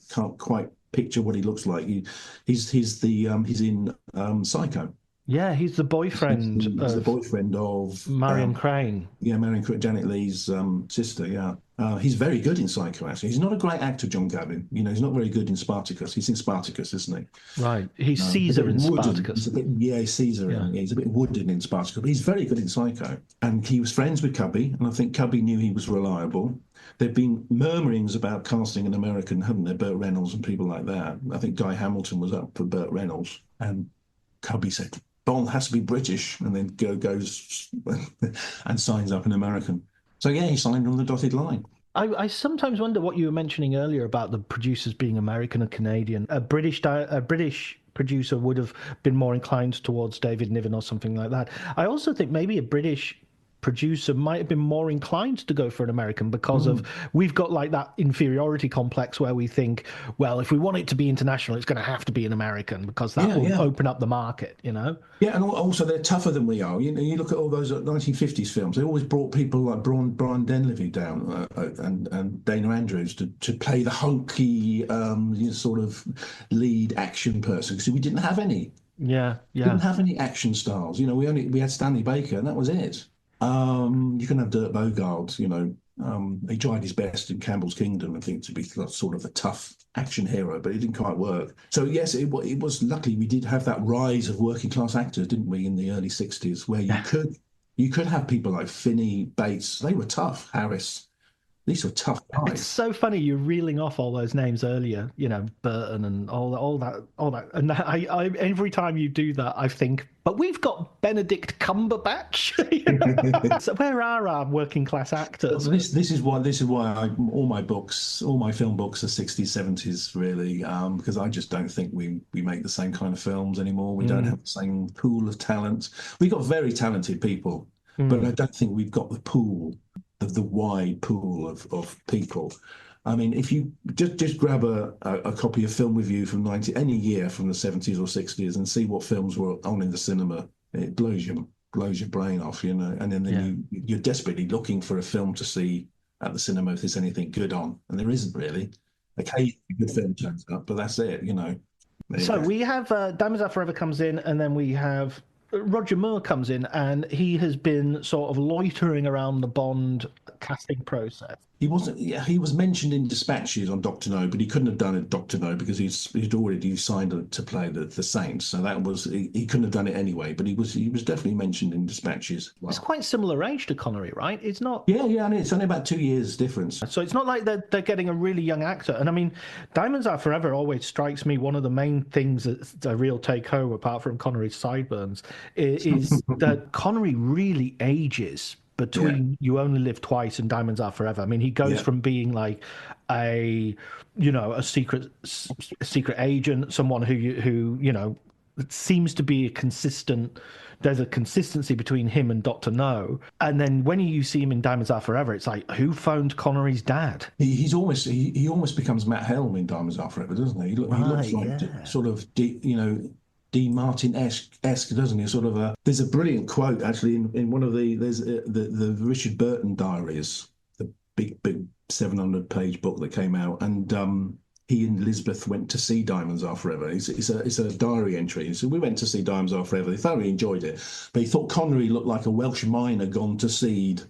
can't quite picture what he looks like. He's in Psycho. Yeah, he's the boyfriend. He's the boyfriend of Marion Crane. Yeah, Marion Crane, Janet Leigh's sister. Yeah, he's very good in Psycho. Actually, he's not a great actor, John Gavin. You know, he's not very good in Spartacus. He's in Spartacus, isn't he? Right. He's Caesar in Spartacus. He's Caesar. Yeah. He's a bit wooden in Spartacus, but he's very good in Psycho. And he was friends with Cubby, and I think Cubby knew he was reliable. There've been murmurings about casting an American, haven't there? Burt Reynolds and people like that. I think Guy Hamilton was up for Burt Reynolds, and Cubby said, Bond has to be British, and then goes and signs up an American. So yeah, he signed on the dotted line. I sometimes wonder what you were mentioning earlier about the producers being American or Canadian. A British producer would have been more inclined towards David Niven or something like that. I also think maybe a British producer might have been more inclined to go for an American because of we've got like that inferiority complex where we think, well, if we want it to be international, it's going to have to be an American because that will open up the market, you know? Yeah, and also they're tougher than we are. You know, you look at all those 1950s films, they always brought people like Brian Denlevy down and Dana Andrews to play the hunky sort of lead action person because we didn't have any. Yeah. Didn't have any action stars. You know, we had Stanley Baker and that was it. You can have Dirk Bogarde, you know. He tried his best in Campbell's Kingdom, I think, to be sort of a tough action hero, but it didn't quite work. So yes, it was luckily we did have that rise of working class actors, didn't we, in the early 60s, where you could have people like Finney, Bates. They were tough. Harris. These were tough guys. It's so funny you're reeling off all those names earlier, you know, Burton and all that. And I every time you do that, I think, but we've got Benedict Cumberbatch. You know? So where are our working class actors? This is why all my film books are 60s, 70s really, because I just don't think we make the same kind of films anymore. We don't have the same pool of talent. We've got very talented people, but I don't think we've got the pool. The wide pool of people. I mean, if you just grab a copy of Film Review from any year from the 70s or 60s and see what films were on in the cinema, it blows your brain off, you know. And then you're desperately looking for a film to see at the cinema if there's anything good on, and there isn't really. Occasionally a good film turns up, but that's it, you know. So we have Diamonds Are Forever comes in, and then we have Roger Moore comes in, and he has been sort of loitering around the Bond casting process. He wasn't. Yeah, he was mentioned in dispatches on Dr. No, but he couldn't have done it Dr. No because he'd already signed to play the Saints. So that was he couldn't have done it anyway. But he was definitely mentioned in dispatches. Wow. It's quite similar age to Connery, right? It's not. Yeah, and it's only about 2 years difference. So it's not like they're getting a really young actor. And I mean, Diamonds Are Forever always strikes me one of the main things that's a real take home, apart from Connery's sideburns, is that Connery really ages between You Only Live Twice and Diamonds Are Forever. I mean, he goes from being like a secret agent, someone who you know seems to be a consistent. There's a consistency between him and Dr. No, and then when you see him in Diamonds Are Forever, it's like, who phoned Connery's dad? He almost becomes Matt Helm in Diamonds Are Forever, doesn't he? He looks like sort of Dean Martin-esque, doesn't he? Sort of there's a brilliant quote actually in one of the Richard Burton diaries, the big 700-page book that came out, and he and Elizabeth went to see Diamonds Are Forever. It's a diary entry. So we went to see Diamonds Are Forever. They thoroughly enjoyed it, but he thought Connery looked like a Welsh miner gone to seed.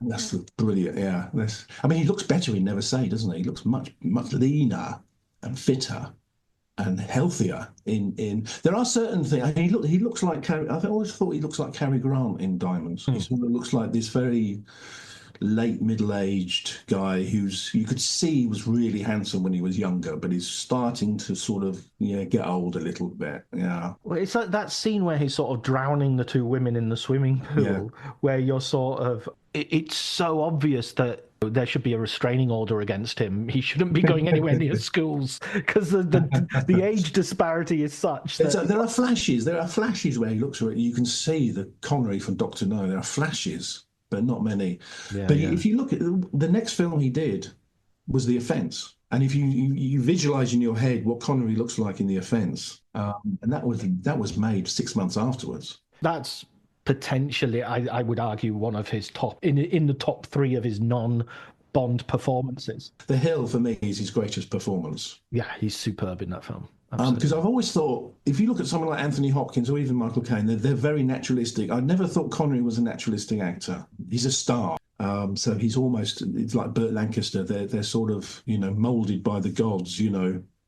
That's brilliant. Yeah, I mean, he looks better in Never Say, doesn't he? He looks much leaner and fitter and healthier in there are certain things. I mean, he looks like I've always thought he looks like Cary Grant in Diamonds. He sort of looks like this very late middle-aged guy who's you could see was really handsome when he was younger, but he's starting to sort of get old a little bit. Yeah. Well, it's like that scene where he's sort of drowning the two women in the swimming pool, where you're sort of it's so obvious that there should be a restraining order against him. He shouldn't be going anywhere near schools because the age disparity is such that... There are flashes. There are flashes where he looks. You can see the Connery from Dr. No. There are flashes, but not many. If you look at the next film he did was The Offence, and if you visualize in your head what Connery looks like in The Offence, and that was made 6 months afterwards. That's potentially, I would argue, one of his top in the top three of his non-Bond performances. The Hill for me is his greatest performance. Yeah, he's superb in that film. Because I've always thought, if you look at someone like Anthony Hopkins or even Michael Caine, they're very naturalistic. I never thought Connery was a naturalistic actor. He's a star. So it's like Burt Lancaster. They're sort of moulded by the gods,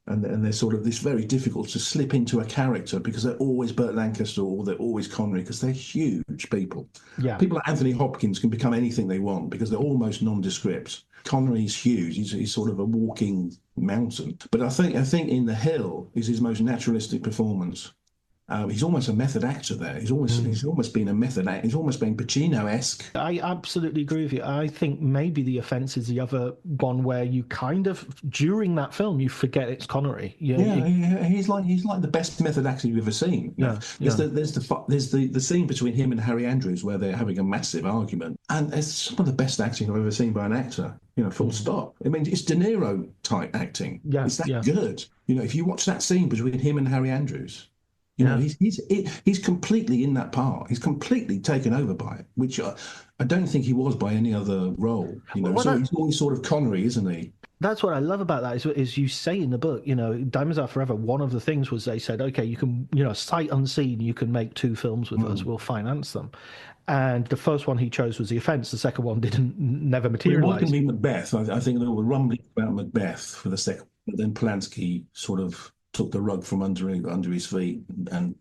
and they're sort of this very difficult to slip into a character because they're always Burt Lancaster or they're always Connery because they're huge people. Yeah. People like Anthony Hopkins can become anything they want because they're almost nondescript. Connery's huge. He's sort of a walking mountain. But I think in The Hill is his most naturalistic performance. He's almost a method actor there. He's almost been a method actor. He's almost been Pacino-esque. I absolutely agree with you. I think maybe The Offence is the other one where you kind of, during that film, you forget it's Connery. He's like the best method actor you've ever seen. There's the scene between him and Harry Andrews where they're having a massive argument, and it's some of the best acting I've ever seen by an actor. Full stop. I mean, it's De Niro type acting. It's that good. If you watch that scene between him and Harry Andrews. He's completely in that part. He's completely taken over by it, which I don't think he was by any other role. He's always sort of Connery, isn't he? That's what I love about that is you say in the book, Diamonds Are Forever, one of the things was they said, okay, you can, sight unseen, you can make 2 films with us, we'll finance them. And the first one he chose was The Offence. The second one never materialise. It was going to be Macbeth. I think there were rumblings about Macbeth for the second, but then Polanski sort of took the rug from under his feet, and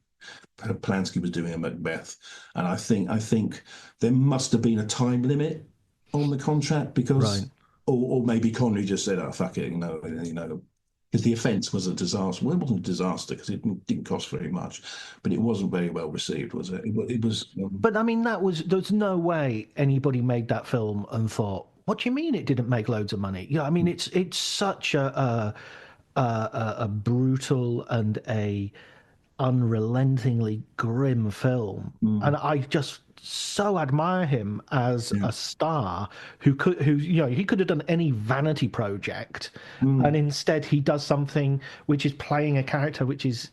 Polanski was doing a Macbeth. And I think there must have been a time limit on the contract because, or maybe Connery just said, "Oh fuck it," because The Offence was a disaster. Well, it wasn't a disaster because it didn't cost very much, but it wasn't very well received, was it? It was. But I mean, there's no way anybody made that film and thought, "What do you mean it didn't make loads of money?" I mean, it's such a brutal and a unrelentingly grim film, and I just so admire him as a star he could have done any vanity project, and instead he does something which is playing a character which is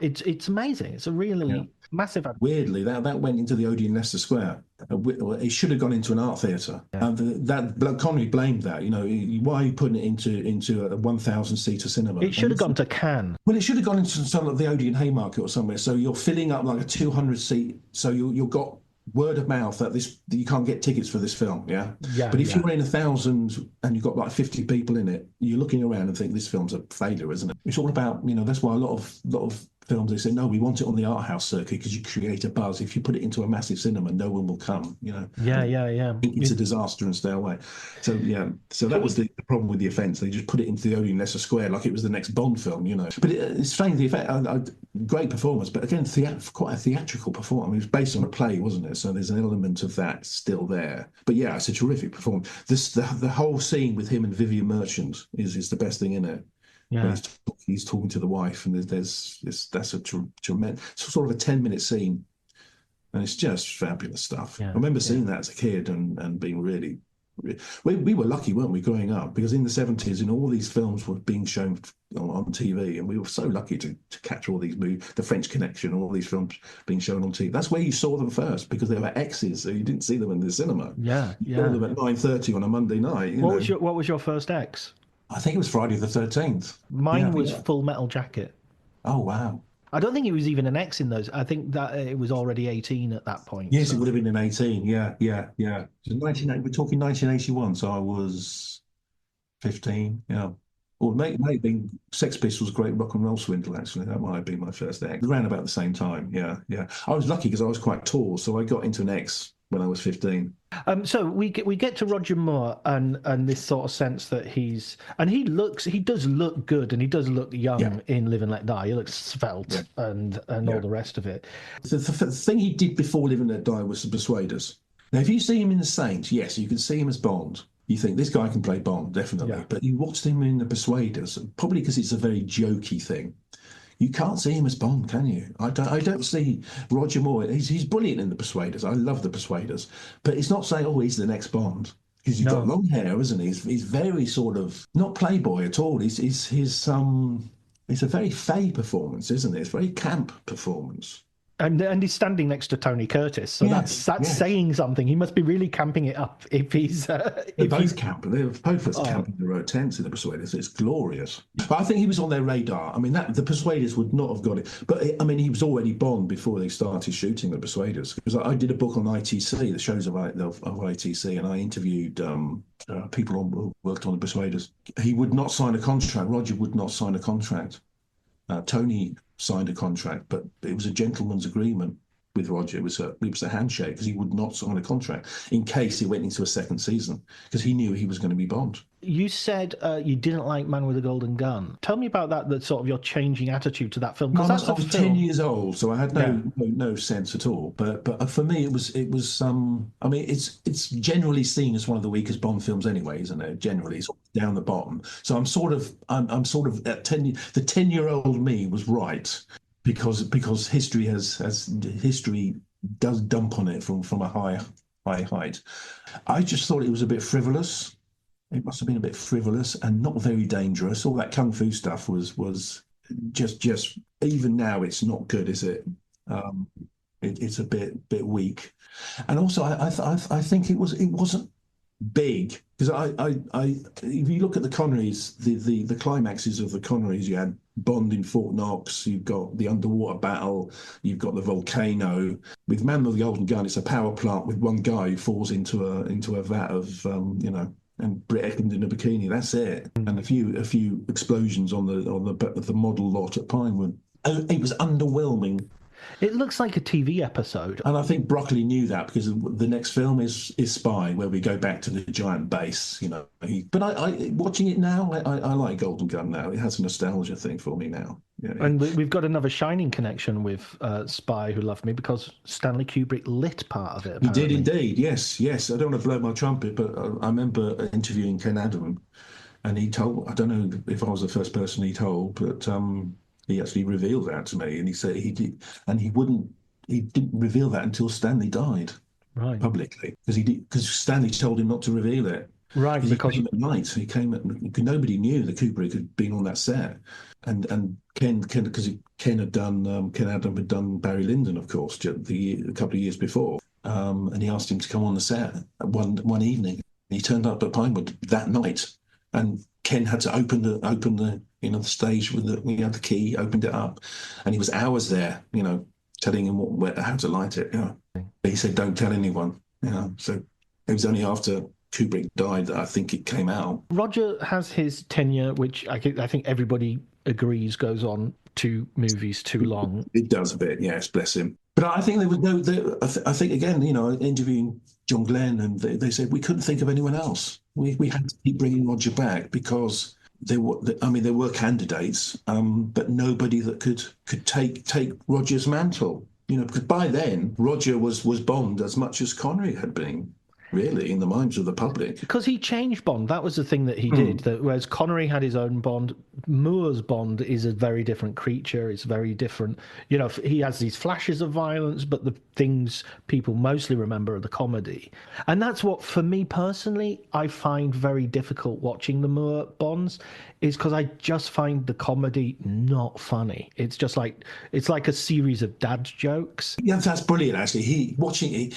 it's amazing. It's a really massive. Weirdly, that went into the Odeon Leicester Square. It should have gone into an art theatre. Connery blamed that. Why are you putting it into a 1,000-seater cinema? It should have gone to Cannes. Well, it should have gone into some of the Odeon Haymarket or somewhere. So you're filling up like a 200-seat. So you've got word of mouth that you can't get tickets for this film. But if you're in 1,000 and you've got like 50 people in it, you're looking around and think this film's a failure, isn't it? It's all about that's why a lot of films, they say, no, we want it on the art house circuit because you create a buzz. If you put it into a massive cinema, no one will come. It's a disaster and stay away. So that was the problem with The Offence. They just put it into the Odeon Leicester Square like it was the next Bond film. But it's strange. The effect, great performance, but again, quite a theatrical performance. I mean, it was based on a play, wasn't it? So there's an element of that still there. But yeah, it's a terrific performance. The whole scene with him and Vivian Merchant is the best thing in it. Yeah, he's talking to the wife, and that's a tremendous sort of a 10-minute scene, and it's just fabulous stuff. I remember seeing that as a kid and being really we were lucky, weren't we, growing up, because in the 70s, all these films were being shown on TV, and we were so lucky to catch all these movies, The French Connection, all these films being shown on TV. That's where you saw them first, because they were X's, so you didn't see them in the cinema. You saw them at 9:30 on a Monday night. What was your first X? I think it was Friday the 13th. Mine was Full Metal Jacket. Oh, wow. I don't think it was even an X in those. I think that it was already 18 at that point. Yes, it would have been an 18. Yeah. We're talking 1981, so I was 15. Yeah. Or it may have been Sex Pistols' Great Rock and Roll Swindle, actually. That might have been my first X. Around about the same time, yeah. I was lucky because I was quite tall, so I got into an X when I was 15. So we get to Roger Moore and this sort of sense that he does look good, and he does look young in Live and Let Die. He looks svelte and all the rest of it. The thing he did before Live and Let Die was The Persuaders. Now, if you see him in The Saint, yes, you can see him as Bond. You think this guy can play Bond, definitely. Yeah. But you watched him in The Persuaders, probably because it's a very jokey thing. You can't see him as Bond, can you? I don't see Roger Moore. He's brilliant in The Persuaders. I love The Persuaders. But it's not saying, he's the next Bond. Because he's got long hair, isn't he? He's very sort of, not playboy at all. It's a very fey performance, isn't it? It's a very camp performance. And he's standing next to Tony Curtis, so that's saying something. He must be really camping it up if he's. They're both camping. They're both camping their tents in The Persuaders. It's glorious. But I think he was on their radar. I mean, The Persuaders would not have got it. But I mean, he was already Bond before they started shooting The Persuaders. Because I did a book on ITC, the shows of ITC, and I interviewed people who worked on The Persuaders. He would not sign a contract. Roger would not sign a contract. Tony signed a contract, but it was a gentleman's agreement with Roger was a handshake, because he would not sign a contract in case he went into a second season, because he knew he was going to be Bond. You said you didn't like Man with a Golden Gun. Tell me about that sort of your changing attitude to that film. Because that's I was 10 years old, so I had no sense at all. But for me, it was. I mean, it's generally seen as one of the weakest Bond films anyway, isn't it? Generally, it's down the bottom. So I'm sort of at 10. The 10-year-old me was right, because history does dump on it from a high height. I just thought it was a bit frivolous. It must have been a bit frivolous and not very dangerous. All that kung fu stuff was just even now it's not good, is it? It's a bit weak, and also I think it wasn't big, because if you look at the Connerys, the climaxes of the Connerys, you had Bond in Fort Knox, you've got the underwater battle, you've got the volcano. With Man with the Golden Gun, it's a power plant with one guy who falls into a vat of and Britt Eklund in a bikini. That's it, and a few explosions on the model lot at Pinewood. It was underwhelming. It looks like a TV episode. And I think Broccoli knew that, because the next film is Spy, where we go back to the giant base, But I watching it now, I like Golden Gun now. It has a nostalgia thing for me now. Yeah. And we've got another Shining connection with Spy Who Loved Me, because Stanley Kubrick lit part of it, apparently. He did indeed, yes. I don't want to blow my trumpet, but I remember interviewing Ken Adam, and he told, I don't know if I was the first person he told, but he actually revealed that to me, and he said he didn't reveal that until Stanley died, right, publicly, because Stanley told him not to reveal it, right, because he came at night. He came at, nobody knew that Kubrick had been on that set, and Ken because Ken Adam had done Barry Lyndon, of course, a couple of years before, and he asked him to come on the set one evening. He turned up at Pinewood that night, and Ken had to open the the stage with the key, opened it up, and he was hours there, telling him how to light it. But he said, "Don't tell anyone." So it was only after Kubrick died that I think it came out. Roger has his tenure, which I think everybody agrees goes on 2 movies too long. It does a bit, yes, bless him. But I think there was no. I think again, interviewing John Glenn, and they said we couldn't think of anyone else. We had to keep bringing Roger back, because there were candidates, but nobody that could take Roger's mantle. Because by then Roger was Bond as much as Connery had been, really, in the minds of the public. Because he changed Bond. That was the thing that he did. Whereas Connery had his own Bond, Moore's Bond is a very different creature. It's very different. He has these flashes of violence, but the things people mostly remember are the comedy. And that's what, for me personally, I find very difficult watching the Moore Bonds, is because I just find the comedy not funny. It's just it's like a series of dad jokes. Yeah, that's brilliant, actually.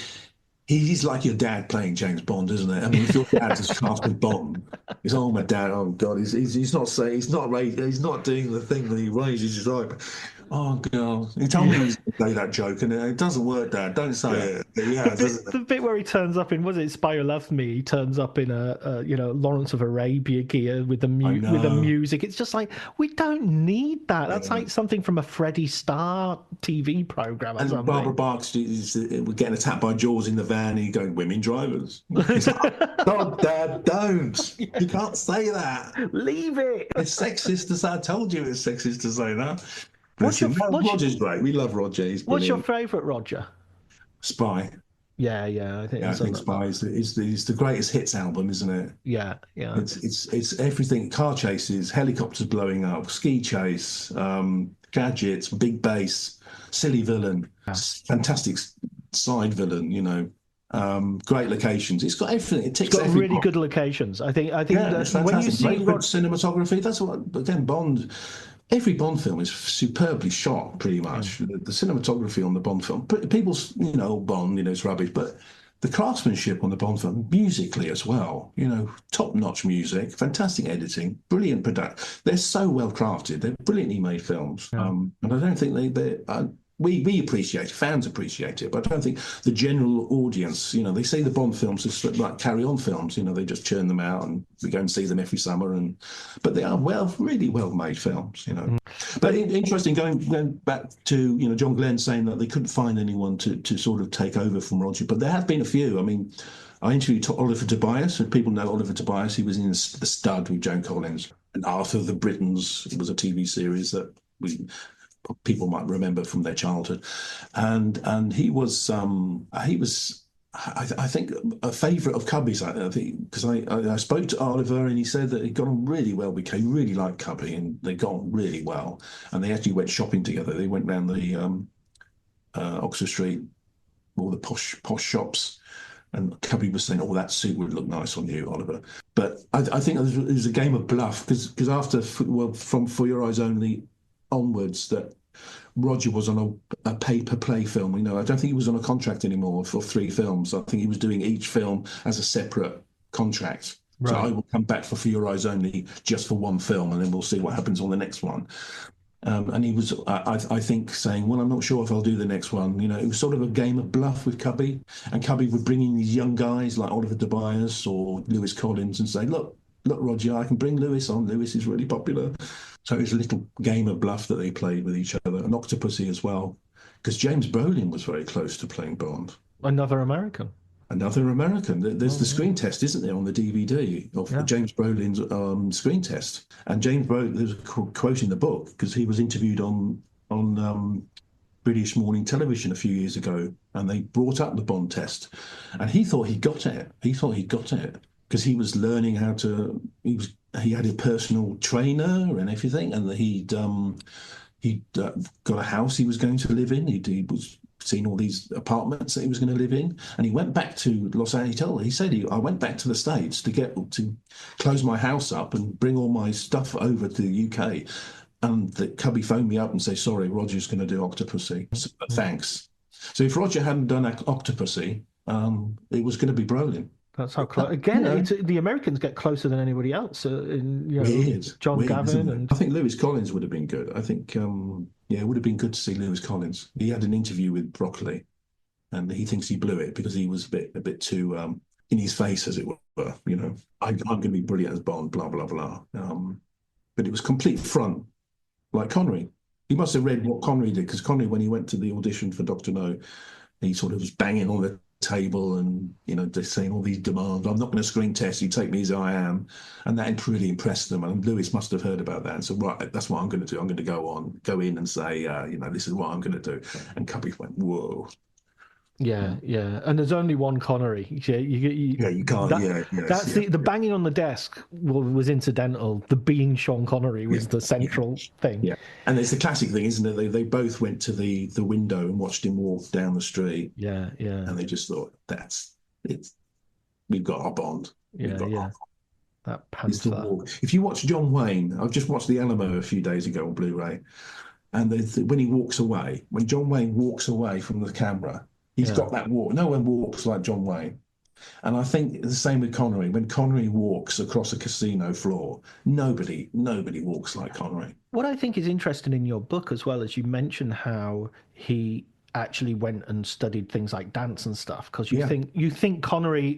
He's like your dad playing James Bond, isn't it? I mean, if your dad is cast with Bond, he's my dad. Oh God, he's not saying, he's not doing the thing that he raises his eye. Oh God, he told me he was going to say that joke, and it doesn't work, Dad. Don't say it. Yeah, the bit where he turns up in, was it Spy Who Loved Me? He turns up in a Lawrence of Arabia gear with the music. It's just like, we don't need that. That's like something from a Freddie Starr TV program. Or something. Barbara Barks we're getting attacked by Jaws in the van. And he's going, "Women drivers." God, Dad, don't. Yeah. You can't say that. Leave it. It's sexist to say. I told you it's sexist to say that. Roger's great. We love Roger. He's brilliant. What's your favourite Roger? Spy. Yeah. I think Spy is the greatest hits album, isn't it? Yeah. It's everything. Car chases, helicopters blowing up, ski chase, gadgets, big bass, silly villain, fantastic side villain. Great locations. It's got everything. It's got really good locations. I think that's when you see cinematography, that's what, again, Bond. Every Bond film is superbly shot, pretty much. The cinematography on the Bond film, people, Bond, it's rubbish, but the craftsmanship on the Bond film, musically as well, top-notch music, fantastic editing, brilliant production. They're so well crafted. They're brilliantly made films, and I don't think we appreciate it, fans appreciate it, but I don't think the general audience, they say the Bond films are like carry-on films, they just churn them out and we go and see them every summer, but they are really well-made films. But interesting, going back to, John Glenn saying that they couldn't find anyone to sort of take over from Roger, but there have been a few. I mean, I interviewed Oliver Tobias, and people know Oliver Tobias. He was in The Stud with Joan Collins, and Arthur of the Britons. It was a TV series that people might remember from their childhood, and he was I think a favourite of Cubby's. I think because I spoke to Oliver and he said that he got on really well. He really liked Cubby and they got on really well, and they actually went shopping together. They went round the Oxford Street, all the posh shops. And Cubby was saying, "Oh, that suit would look nice on you, Oliver." But I think it was a game of bluff because after, from For Your Eyes Only onwards, that Roger was on a pay-per-play film. I don't think he was on a contract anymore for 3 films. I think he was doing each film as a separate contract. Right. So I will come back for Your Eyes Only just for 1 film, and then we'll see what happens on the next one. And he was, I think, saying, well, I'm not sure if I'll do the next one. It was sort of a game of bluff with Cubby. And Cubby would bring in these young guys like Oliver Tobias or Lewis Collins and say, look, Roger, I can bring Lewis on. Lewis is really popular. So it was a little game of bluff that they played with each other. And Octopussy as well. Because James Brolin was very close to playing Bond. Another American. There's the screen test, isn't there, on the DVD of James Brolin's screen test. And James Brolin, there's a quote in the book because he was interviewed on British morning television a few years ago, and they brought up the Bond test, and he thought he got it. Because he was learning how to. He had a personal trainer and everything, and he'd got a house he was going to live in. He was seen all these apartments that he was going to live in, and he went back to Los Angeles. He said, I went back to the States to close my house up and bring all my stuff over to the UK. And the Cubby phoned me up and said, sorry, Roger's going to do Octopussy. Thanks. So if Roger hadn't done Octopussy, it was going to be Brolin. That's how close. Again, the Americans get closer than anybody else. John Gavin, and I think Lewis Collins would have been good. I think, it would have been good to see Lewis Collins. He had an interview with Broccoli, and he thinks he blew it because he was a bit too in his face, as it were. I'm going to be brilliant as Bond, blah blah blah. But it was complete front, like Connery. He must have read what Connery did, because Connery, when he went to the audition for Dr. No, he sort of was banging on the table and just saying all these demands. I'm not going to screen test you, take me as I am, and that really impressed them. And Lewis must have heard about that and said, right, that's what I'm going to do. I'm going to go in and say, this is what I'm going to do. And Cubby went, whoa. Yeah. And there's only one Connery. You can't. That's the banging on the desk was incidental. The being Sean Connery was the central thing. Yeah, and it's the classic thing, isn't it? They both went to the window and watched him walk down the street. Yeah. And they just thought, that's it. We've got our Bond. That panther. If you watch John Wayne, I've just watched The Alamo a few days ago on Blu-ray, and when John Wayne walks away from the camera. He's got that walk. No one walks like John Wayne. And I think the same with Connery. When Connery walks across a casino floor, nobody walks like Connery. What I think is interesting in your book as well is you mention how he actually went and studied things like dance and stuff, because you think Connery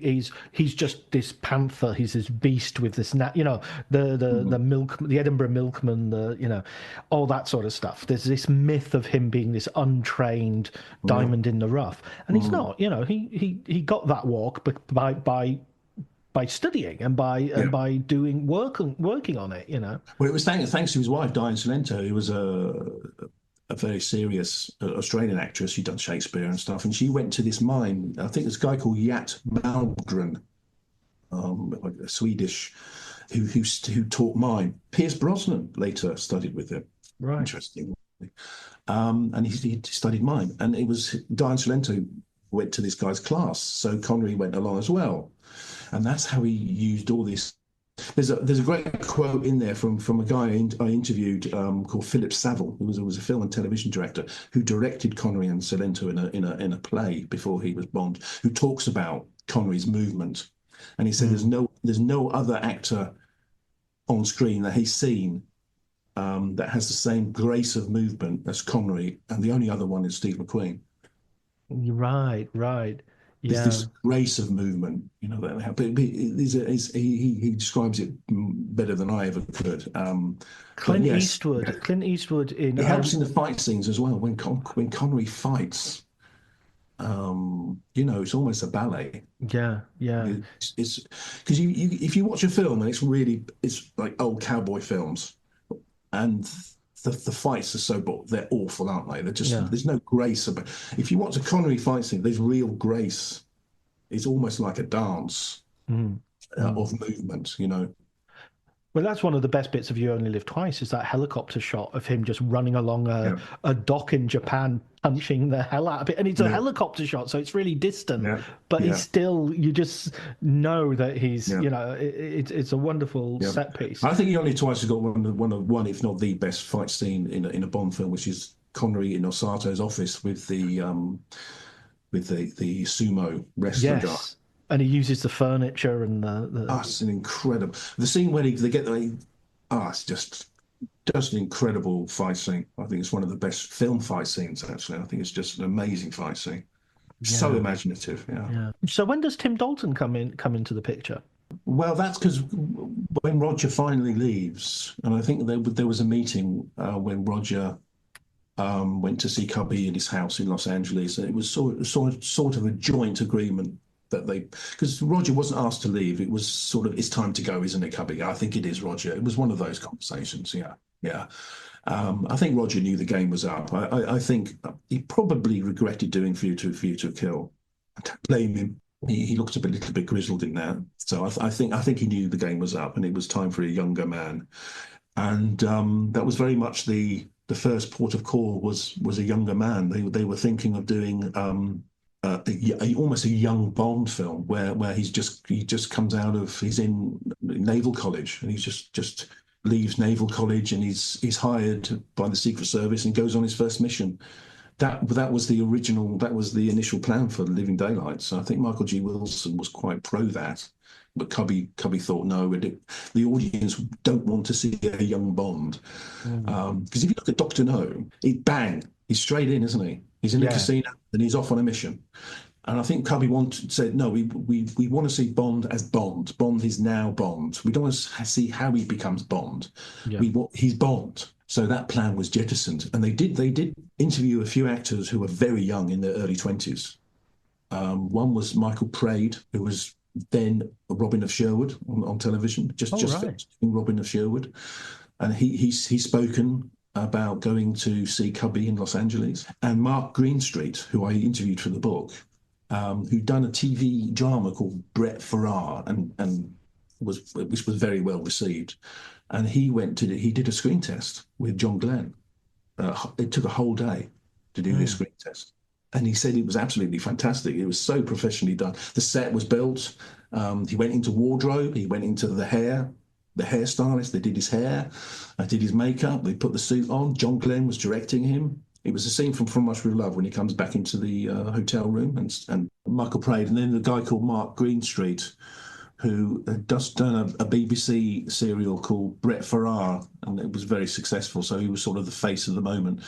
he's just this panther, he's this beast with this the Edinburgh milkman, all that sort of stuff. There's this myth of him being this untrained diamond in the rough, and he's not. He got that walk by studying and by doing working on it. Well, it was thanks to his wife Diane Cilento, who was a very serious Australian actress. She'd done Shakespeare and stuff, and she went to this mine. I think this guy called Jat Malmgren, a Swedish, who taught mine. Pierce Brosnan later studied with him. Right. Interesting. And he studied mine, and it was Diane Cilento went to this guy's class, so Connery went along as well, and that's how he used all this. There's a great quote in there from a guy I interviewed called Philip Savile, who was a film and television director who directed Connery and Cilento in a play before he was Bond, who talks about Connery's movement, and he said there's no other actor on screen that he's seen that has the same grace of movement as Connery, and the only other one is Steve McQueen. Right, right. There's Yeah. this grace of movement, that they have. But he describes it better than I ever could. But Clint yes, Eastwood. Clint Eastwood in it helps in the fight scenes as well. When Connery fights, it's almost a ballet. yeah, yeah, It's because if you watch a film and it's like old cowboy films, and the fights are they're awful, aren't they? yeah. There's no grace about. If you watch a Connery fight scene, there's real grace. It's almost like a dance Mm, mm. of movement. Well, that's one of the best bits of You Only Live Twice is that helicopter shot of him just running along Yeah, a dock in Japan, punching the hell out of it. And it's a yeah, helicopter shot, so it's really distant, yeah, but he's yeah, still, you just know that he's, yeah, it's a wonderful yeah. set piece. I think he only twice has got one, if not the best fight scene in a Bond film, which is Connery in Osato's office with the sumo wrestler guy. Yes. And he uses the furniture and the It's an incredible. The scene where it's just an incredible fight scene. I think it's one of the best film fight scenes, actually. I think it's just an amazing fight scene. So yeah, imaginative, yeah. yeah. So when does Tim Dalton come into the picture? Well, that's because when Roger finally leaves, and I think there was a meeting when Roger went to see Cubby in his house in Los Angeles, and it was sort of a joint agreement that because Roger wasn't asked to leave. It was sort of, it's time to go, isn't it, Cubby? I think it is, Roger. It was one of those conversations. Yeah, yeah. I think Roger knew the game was up. I think he probably regretted doing View to a Kill. I don't blame him. He looked a little bit grizzled in that. So I think he knew the game was up, and it was time for a younger man. And that was very much the first port of call was a younger man. They were thinking of doing almost a young Bond film where he just comes out of, he's in naval college, and he's just leaves naval college, and he's hired by the Secret Service and goes on his first mission. That was the initial plan for Living Daylights. So I think Michael G. Wilson was quite pro that, but Cubby thought no, the audience don't want to see a young Bond, because if you look at Doctor No, he's straight in, isn't he? He's in the casino and he's off on a mission. And I think Cubby said, no, we want to see Bond as Bond. Bond is now Bond. We don't want to see how he becomes Bond. Yeah. He's Bond. So that plan was jettisoned. And they did interview a few actors who were very young, in their early 20s. One was Michael Praed, who was then Robin of Sherwood on television, just right. Robin of Sherwood. And he's spoken about going to see Cubby in Los Angeles. And Mark Greenstreet, who I interviewed for the book, who'd done a TV drama called Brett Farrar, which was very well received. And he did a screen test with John Glenn. It took a whole day to do this screen test. And he said it was absolutely fantastic. It was so professionally done. The set was built. He went into wardrobe. He went into the hairstylist. They did his hair. I did his makeup. They put the suit on. John Glenn was directing him. It was a scene from Much Real Love when he comes back into the hotel room, and Michael Praed, and then the guy called Mark Greenstreet, who had just done a BBC serial called Brett Farrar, and it was very successful. So he was sort of the face of the moment.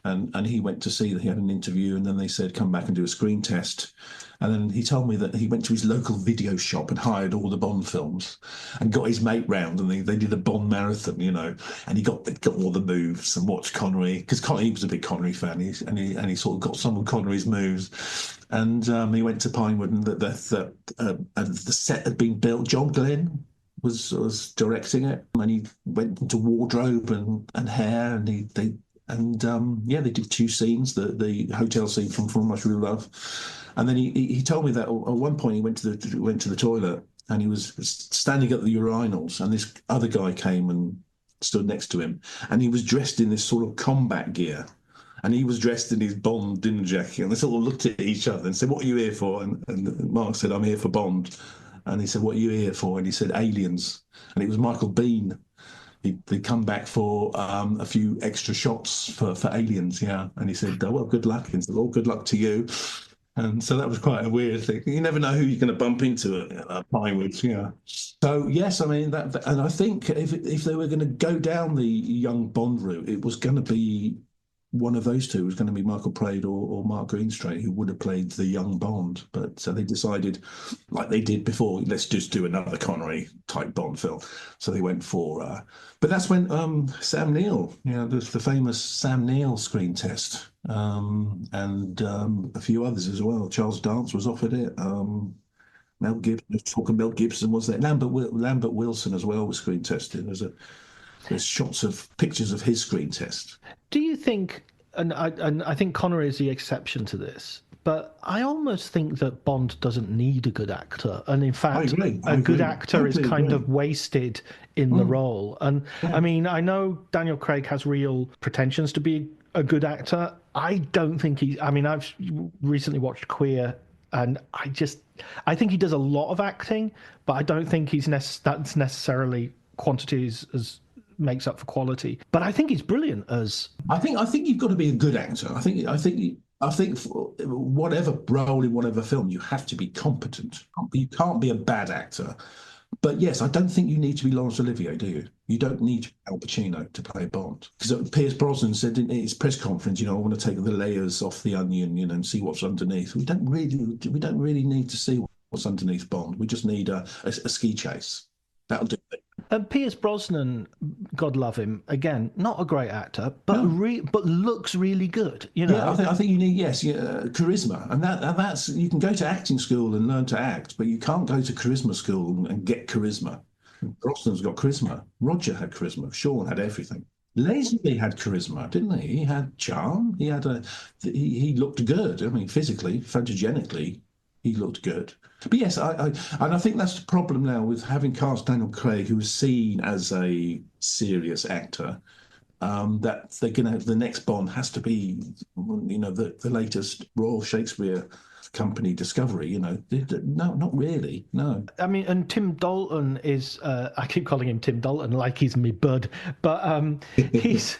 And he went to see that he had an interview, and then they said, come back and do a screen test. And then he told me that he went to his local video shop and hired all the Bond films and got his mate round, and they did a Bond marathon, and he got all the moves and watched Connery, because he was a big Connery fan, and he sort of got some of Connery's moves. And he went to Pinewood, and the set had been built. John Glenn was directing it, and he went into wardrobe and hair, and they did two scenes, the hotel scene from Much Real Love. And then he told me that at one point he went to the toilet, and he was standing at the urinals, and this other guy came and stood next to him, and he was dressed in this sort of combat gear, and he was dressed in his Bond dinner jacket, and they sort of looked at each other and said, "What are you here for?" And Mark said, "I'm here for Bond." And he said, "What are you here for?" And he said, "Aliens." And it was Michael Biehn. He'd come back for a few extra shots for Aliens, yeah. And he said, "Oh, well, good luck." And he said, "Oh, good luck to you." And so that was quite a weird thing. You never know who you're going to bump into at Pinewood. Yeah. So yes, I mean and I think if they were going to go down the young Bond route, it was going to be one of those two. It was going to be Michael Praed or Mark Greenstreet, who would have played the young Bond. But so they decided, like they did before, let's just do another Connery type Bond film. So they went for. But that's when Sam Neill, there's the famous Sam Neill screen test, and a few others as well. Charles Dance was offered it. Mel Gibson, talking Mel Gibson was there. Lambert Wilson as well was screen tested. There's shots of pictures of his screen test. Do you think, and I think Connery is the exception to this, but I almost think that Bond doesn't need a good actor. And in fact, a good actor is kind of wasted in the role. And I mean, I know Daniel Craig has real pretensions to be a good actor. I don't think I've recently watched Queer, and I think he does a lot of acting, but I don't think that's necessarily quantity as makes up for quality. But I think he's brilliant as. I think you've got to be a good actor. I think for whatever role in whatever film, you have to be competent. You can't be a bad actor. But yes, I don't think you need to be Laurence Olivier, do you? You don't need Al Pacino to play Bond. Because Pierce Brosnan said in his press conference, I want to take the layers off the onion, and see what's underneath. We don't really need to see what's underneath Bond. We just need a ski chase. That'll do it. And Pierce Brosnan, God love him, again, not a great actor, but but looks really good. Yeah, I think you need charisma, and that's you can go to acting school and learn to act, but you can't go to charisma school and get charisma. Brosnan's got charisma. Roger had charisma. Sean had everything. Lazenby had charisma, didn't he? He had charm. He had he looked good. I mean, physically, photogenically, he looked good. But yes, I think that's the problem now with having cast Daniel Craig, who is seen as a serious actor. That they're going to the next Bond has to be, the latest Royal Shakespeare Company discovery. No, not really. No. I mean, and Tim Dalton is. I keep calling him Tim Dalton like he's me bud, but he's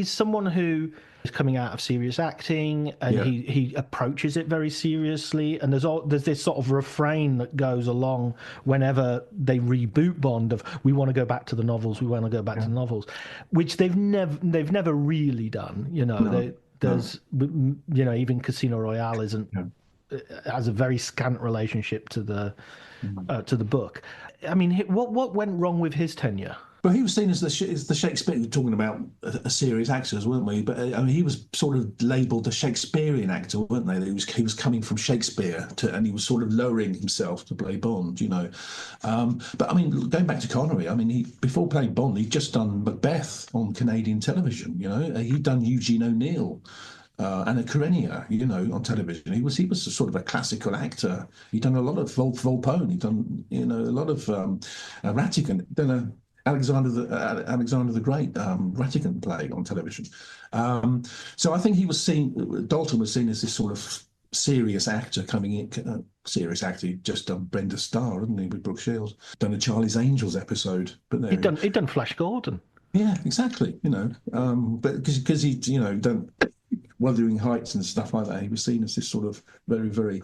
someone who is coming out of serious acting, and he approaches it very seriously. And there's this sort of refrain that goes along whenever they reboot Bond of we want to go back to the novels, we want to go back to the novels, which they've never really done. There's even Casino Royale has a very scant relationship to the book. I mean, what went wrong with his tenure? Well, he was seen as the Shakespeare. We're talking about a serious actors, weren't we? But I mean, he was sort of labelled a Shakespearean actor, weren't they? He was coming from Shakespeare, and he was sort of lowering himself to play Bond, But I mean, going back to Connery, I mean, before playing Bond, he'd just done Macbeth on Canadian television. He'd done Eugene O'Neill. Anna Karenina, on television. He was sort of a classical actor. He'd done a lot of Volpone. He'd done, a lot of Rattigan. Done Alexander the Great Rattigan play on television. So I think Dalton was seen as this sort of serious actor coming in. Serious actor, he'd just done Brenda Starr, hadn't he, with Brooke Shields? Done a Charlie's Angels episode. But he'd done Flash Gordon. Yeah, exactly. But because he, done Wuthering Heights and stuff like that, he was seen as this sort of very, very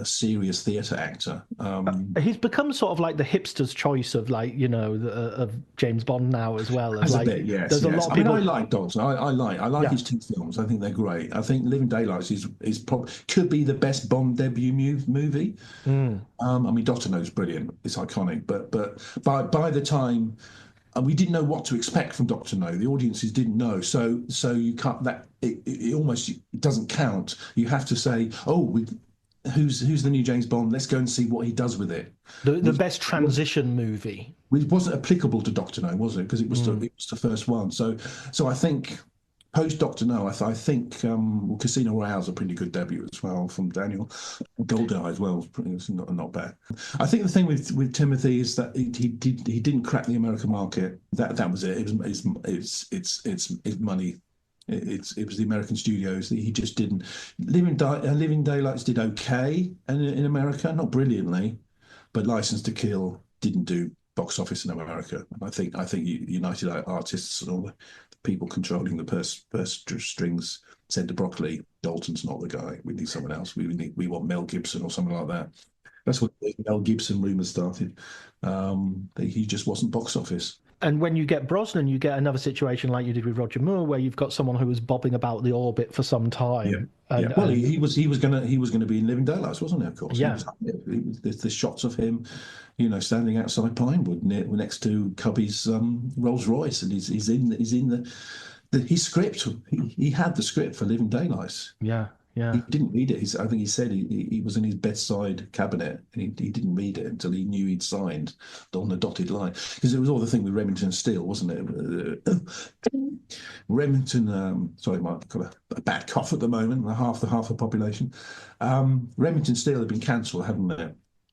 serious theatre actor. He's become sort of like the hipster's choice of of James Bond now as well. As a bit, yes. There's a lot of people. I like Dalton. I like his two films. I think they're great. I think Living Daylights is probably could be the best Bond debut movie. I mean, Doctor No's brilliant. It's iconic. But by the time. And we didn't know what to expect from Dr. No. The audiences didn't know, so you can't. It almost doesn't count. You have to say, who's the new James Bond? Let's go and see what he does with it. The best transition movie. It wasn't applicable to Dr. No, was it? Because it was the first one. So I think post Dr. No, I think Casino Royale's a pretty good debut as well from Daniel. Goldeneye as well is not bad. I think the thing with Timothy is that he didn't crack the American market. That was it. It was it's money. It was the American studios that he just didn't. Living Daylights did okay in America, not brilliantly, but License to Kill didn't do box office in America. I think United Artists and all the people controlling the purse strings said to Broccoli, Dalton's not the guy. We need someone else. We want Mel Gibson or something like that. That's what the Mel Gibson rumours started. He just wasn't box office. And when you get Brosnan, you get another situation like you did with Roger Moore, where you've got someone who was bobbing about the orbit for some time. Yeah. Well, he was gonna be in Living Daylights, wasn't he? Of course. Yeah. The shots of him, standing outside Pinewood next to Cubby's Rolls Royce, and he's in his script. He had the script for Living Daylights. Yeah. Yeah. He didn't read it. I think he said he was in his bedside cabinet and he didn't read it until he knew he'd signed on the dotted line. Because it was all the thing with Remington Steele, wasn't it? Remington, sorry, Mark, got a bad cough at the moment, half the population. Remington Steele had been cancelled, hadn't they?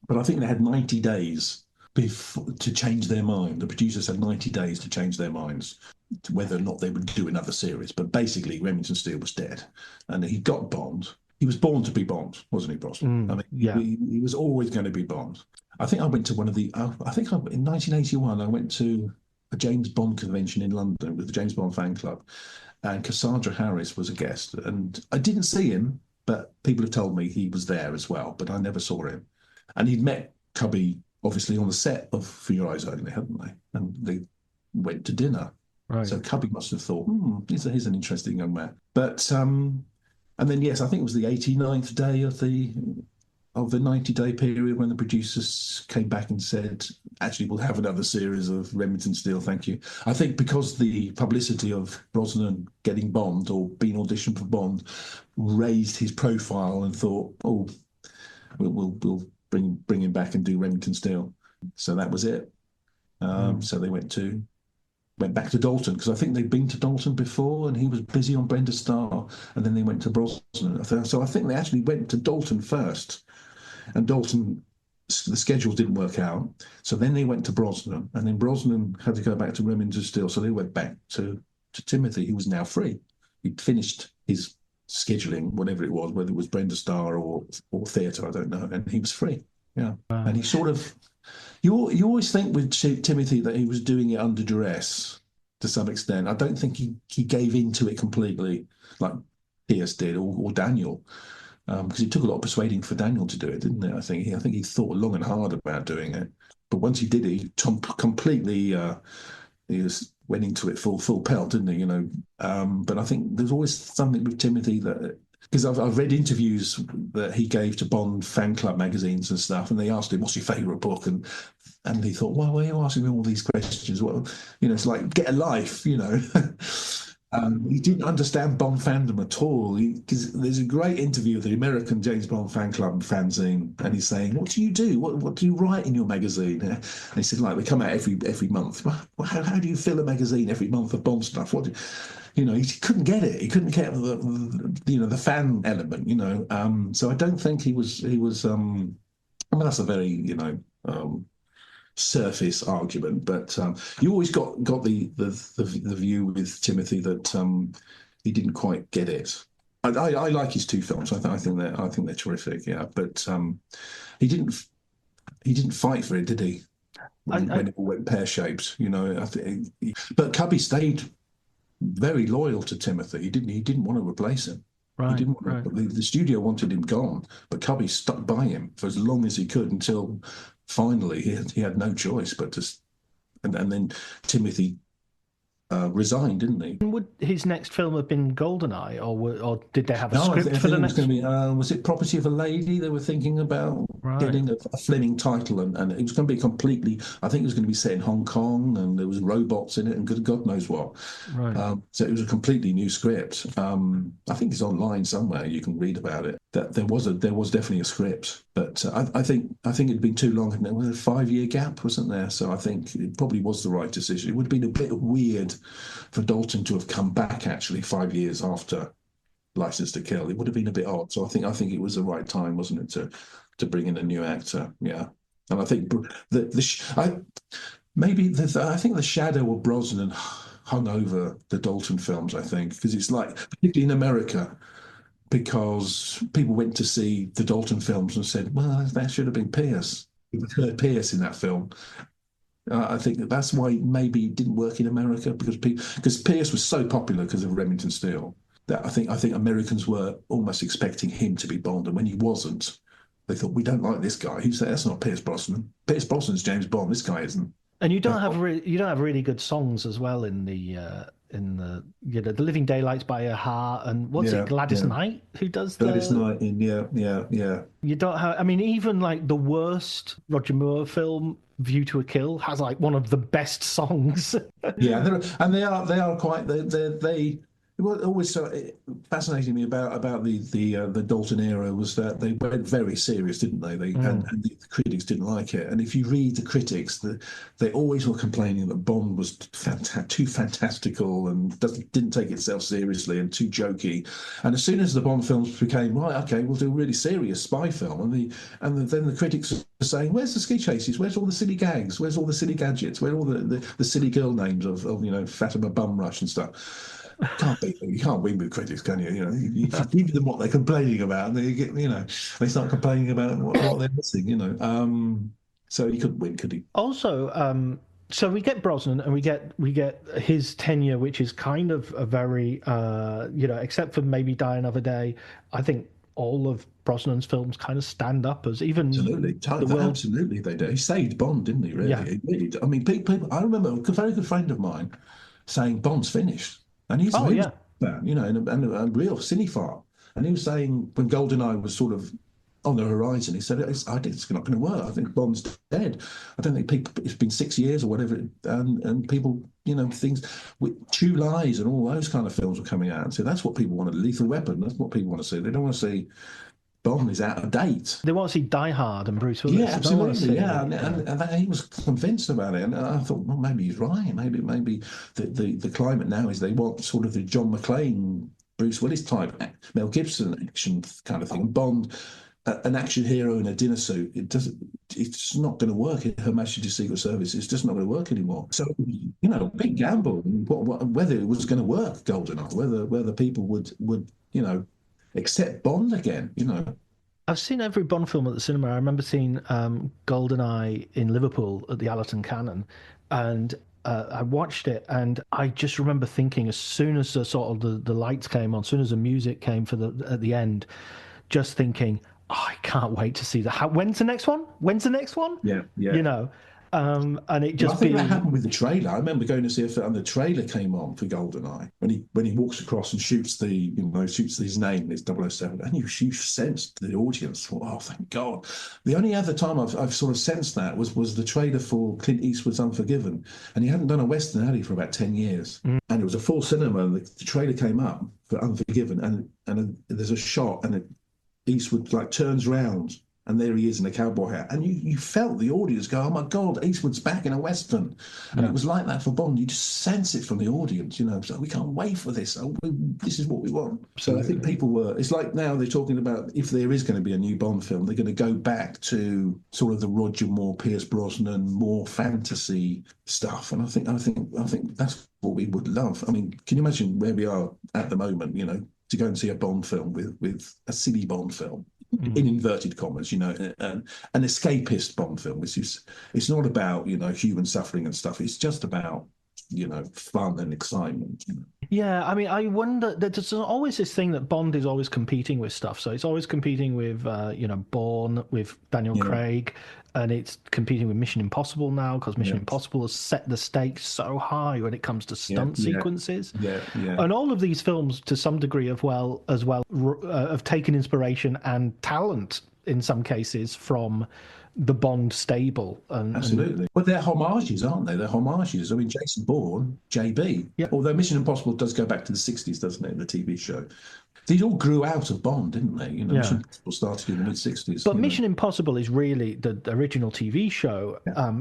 But I think they had 90 days to change their mind. The producers had 90 days to change their minds to whether or not they would do another series. But basically, Remington Steele was dead, and he got Bond. He was born to be Bond, wasn't he, Brosnan? He was always going to be Bond. I think I went to in 1981, I went to a James Bond convention in London with the James Bond fan club, and Cassandra Harris was a guest, and I didn't see him, but people have told me he was there as well, but I never saw him. And he'd met Cubby, obviously, on the set of For Your Eyes Only, hadn't they? And they went to dinner. Right. So Cubby must have thought, he's an interesting young man. But and then yes, I think it was the 89th day of the 90-day period when the producers came back and said, actually, we'll have another series of Remington Steele, thank you. I think because the publicity of Brosnan getting Bond or being auditioned for Bond raised his profile and thought, we'll bring him back and do Remington Steele. So that was it. So they went back to Dalton, because I think they'd been to Dalton before and he was busy on Brenda Starr, and then they went to Brosnan. So I think they actually went to Dalton first, and Dalton, the schedules didn't work out. So then they went to Brosnan, and then Brosnan had to go back to Remington Steele. So they went back to Timothy, who was now free. He'd finished his scheduling, whatever it was, whether it was Brenda Starr or theatre, I don't know, and he was free. Yeah. And he sort of... You always think with Timothy that he was doing it under duress to some extent. I don't think he gave into it completely like Pierce did or Daniel, because it took a lot of persuading for Daniel to do it, didn't it? I think he thought long and hard about doing it, but once he did it, he completely he went into it full pelt, didn't he? But I think there's always something with Timothy that. Because I've read interviews that he gave to Bond fan club magazines and stuff, and they asked him, what's your favourite book? And he thought, why are you asking me all these questions? Well, it's like, get a life, He didn't understand Bond fandom at all. Because there's a great interview with the American James Bond fan club fanzine, and he's saying, what do you do? What do you write in your magazine? And he said, they come out every month. Well, how do you fill a magazine every month of Bond stuff? He couldn't get it. He couldn't get the fan element. So I don't think he was. That's a very surface argument, but you always got the view with Timothy that he didn't quite get it. I like his two films. I think they're terrific. Yeah, but he didn't fight for it, did he? When it all went pear-shaped, but Cubby stayed very loyal to Timothy. He didn't want to replace him. Right. He didn't want to, the studio wanted him gone, but Cubby stuck by him for as long as he could until finally he had no choice but to. And then Timothy resigned, didn't he? Would his next film have been GoldenEye, or did they have a script for the next? Was it Property of a Lady? They were thinking about getting a Fleming title, and it was going to be completely. I think it was going to be set in Hong Kong, and there was robots in it, and God knows what. Right. So it was a completely new script. I think it's online somewhere. You can read about it. That there was definitely a script, but I think it'd been too long. There was a 5-year gap, wasn't there? So I think it probably was the right decision. It would have been a bit weird for Dalton to have come back actually 5 years after License to Kill. It would have been a bit odd. So I think it was the right time, wasn't it, to bring in a new actor? Yeah, and I think I think the shadow of Brosnan hung over the Dalton films. I think because it's like, particularly in America, because people went to see the Dalton films and said, well, that should have been Pierce. It was Pierce in that film. I think that's why maybe it didn't work in America, because Pierce was so popular because of Remington Steele that I think Americans were almost expecting him to be Bond, and when he wasn't, they thought, we don't like this guy. Who's that? That's not Pierce Brosnan. Pierce Brosnan's James Bond. This guy isn't. And you don't have really good songs as well in the the Living Daylights by a Heart, and what's it, Gladys Knight who does Gladys Knight in You don't have. I mean, even like the worst Roger Moore film, View to a Kill, has like one of the best songs. They are quite they. What always fascinated me about the Dalton era was that they went very serious, didn't they? And the critics didn't like it. And if you read the critics, they always were complaining that Bond was too fantastical and didn't take itself seriously and too jokey. And as soon as the Bond films became, right, okay, we'll do a really serious spy film, then the critics were saying, where's the ski chases? Where's all the silly gags? Where's all the silly gadgets? Where are all the silly girl names of Fatima Bumrush and stuff? You can't win with critics, can you? You give them what they're complaining about, and they start complaining about what they're missing. So he couldn't win, could he? Also, so we get Brosnan, and we get his tenure, which is kind of a very, except for maybe Die Another Day, I think all of Brosnan's films kind of stand up as even absolutely they do. He saved Bond, didn't he? Really, he really. I mean, people. I remember a very good friend of mine saying Bond's finished. And he's a fan, and a real cinephile. And he was saying when GoldenEye was sort of on the horizon, he said, I think it's not going to work. I think Bond's dead. I don't think it's been 6 years or whatever. And people, things with True Lies and all those kind of films were coming out. And so that's what people wanted. Lethal Weapon, that's what people want to see. They don't want to see Bond is out of date. They want to see Die Hard and Bruce Willis. Yeah, absolutely. Yeah, and he was convinced about it. And I thought, well, maybe he's right. Maybe the climate now is they want sort of the John McClane, Bruce Willis type, Mel Gibson action kind of thing. Bond, an action hero in a dinner suit. It's not going to work in Her Majesty's Secret Service. It's just not going to work anymore. So, big gamble. Whether it was going to work, GoldenEye, whether people would accept Bond again, I've seen every Bond film at the cinema. I remember seeing GoldenEye in Liverpool at the Allerton Cannon, and I watched it, and I just remember thinking, as soon as the lights came on, as soon as the music came at the end, just thinking, I can't wait to see that. When's the next one? Yeah. And it just. I think that happened with the trailer. I remember going to see a film, and the trailer came on for GoldenEye when he walks across and shoots his name, it's 007, and you sensed the audience thought, oh, thank God. The only other time I've sort of sensed that was the trailer for Clint Eastwood's Unforgiven, and he hadn't done a Western, had he, for about 10 years, and it was a full cinema, and the trailer came up for Unforgiven, and there's a shot, and Eastwood turns round. And there he is in a cowboy hat. And you felt the audience go, oh, my God, Eastwood's back in a Western. And it was like that for Bond. You just sense it from the audience, So we can't wait for this. This is what we want. So I think it's like now they're talking about if there is going to be a new Bond film, they're going to go back to sort of the Roger Moore, Pierce Brosnan, more fantasy stuff. And I think that's what we would love. I mean, can you imagine where we are at the moment, to go and see a Bond film with a silly Bond film? In inverted commas, an escapist Bond film, which is, it's not about, human suffering and stuff. It's just about, fun and excitement. Yeah, I mean, I wonder, there's always this thing that Bond is always competing with stuff. So it's always competing with, Bourne, with Daniel Craig, and it's competing with Mission Impossible now, because Mission Impossible has set the stakes so high when it comes to stunt sequences. And all of these films, to some degree, have taken inspiration and talent, in some cases, from the Bond stable. Absolutely. But they're homages, aren't they? They're homages. I mean, Jason Bourne, JB. Yeah. Although Mission Impossible does go back to the 60s, doesn't it, the TV show? These all grew out of Bond, didn't they? Mission Impossible started in the mid-60s. But Mission Impossible is really, the original TV show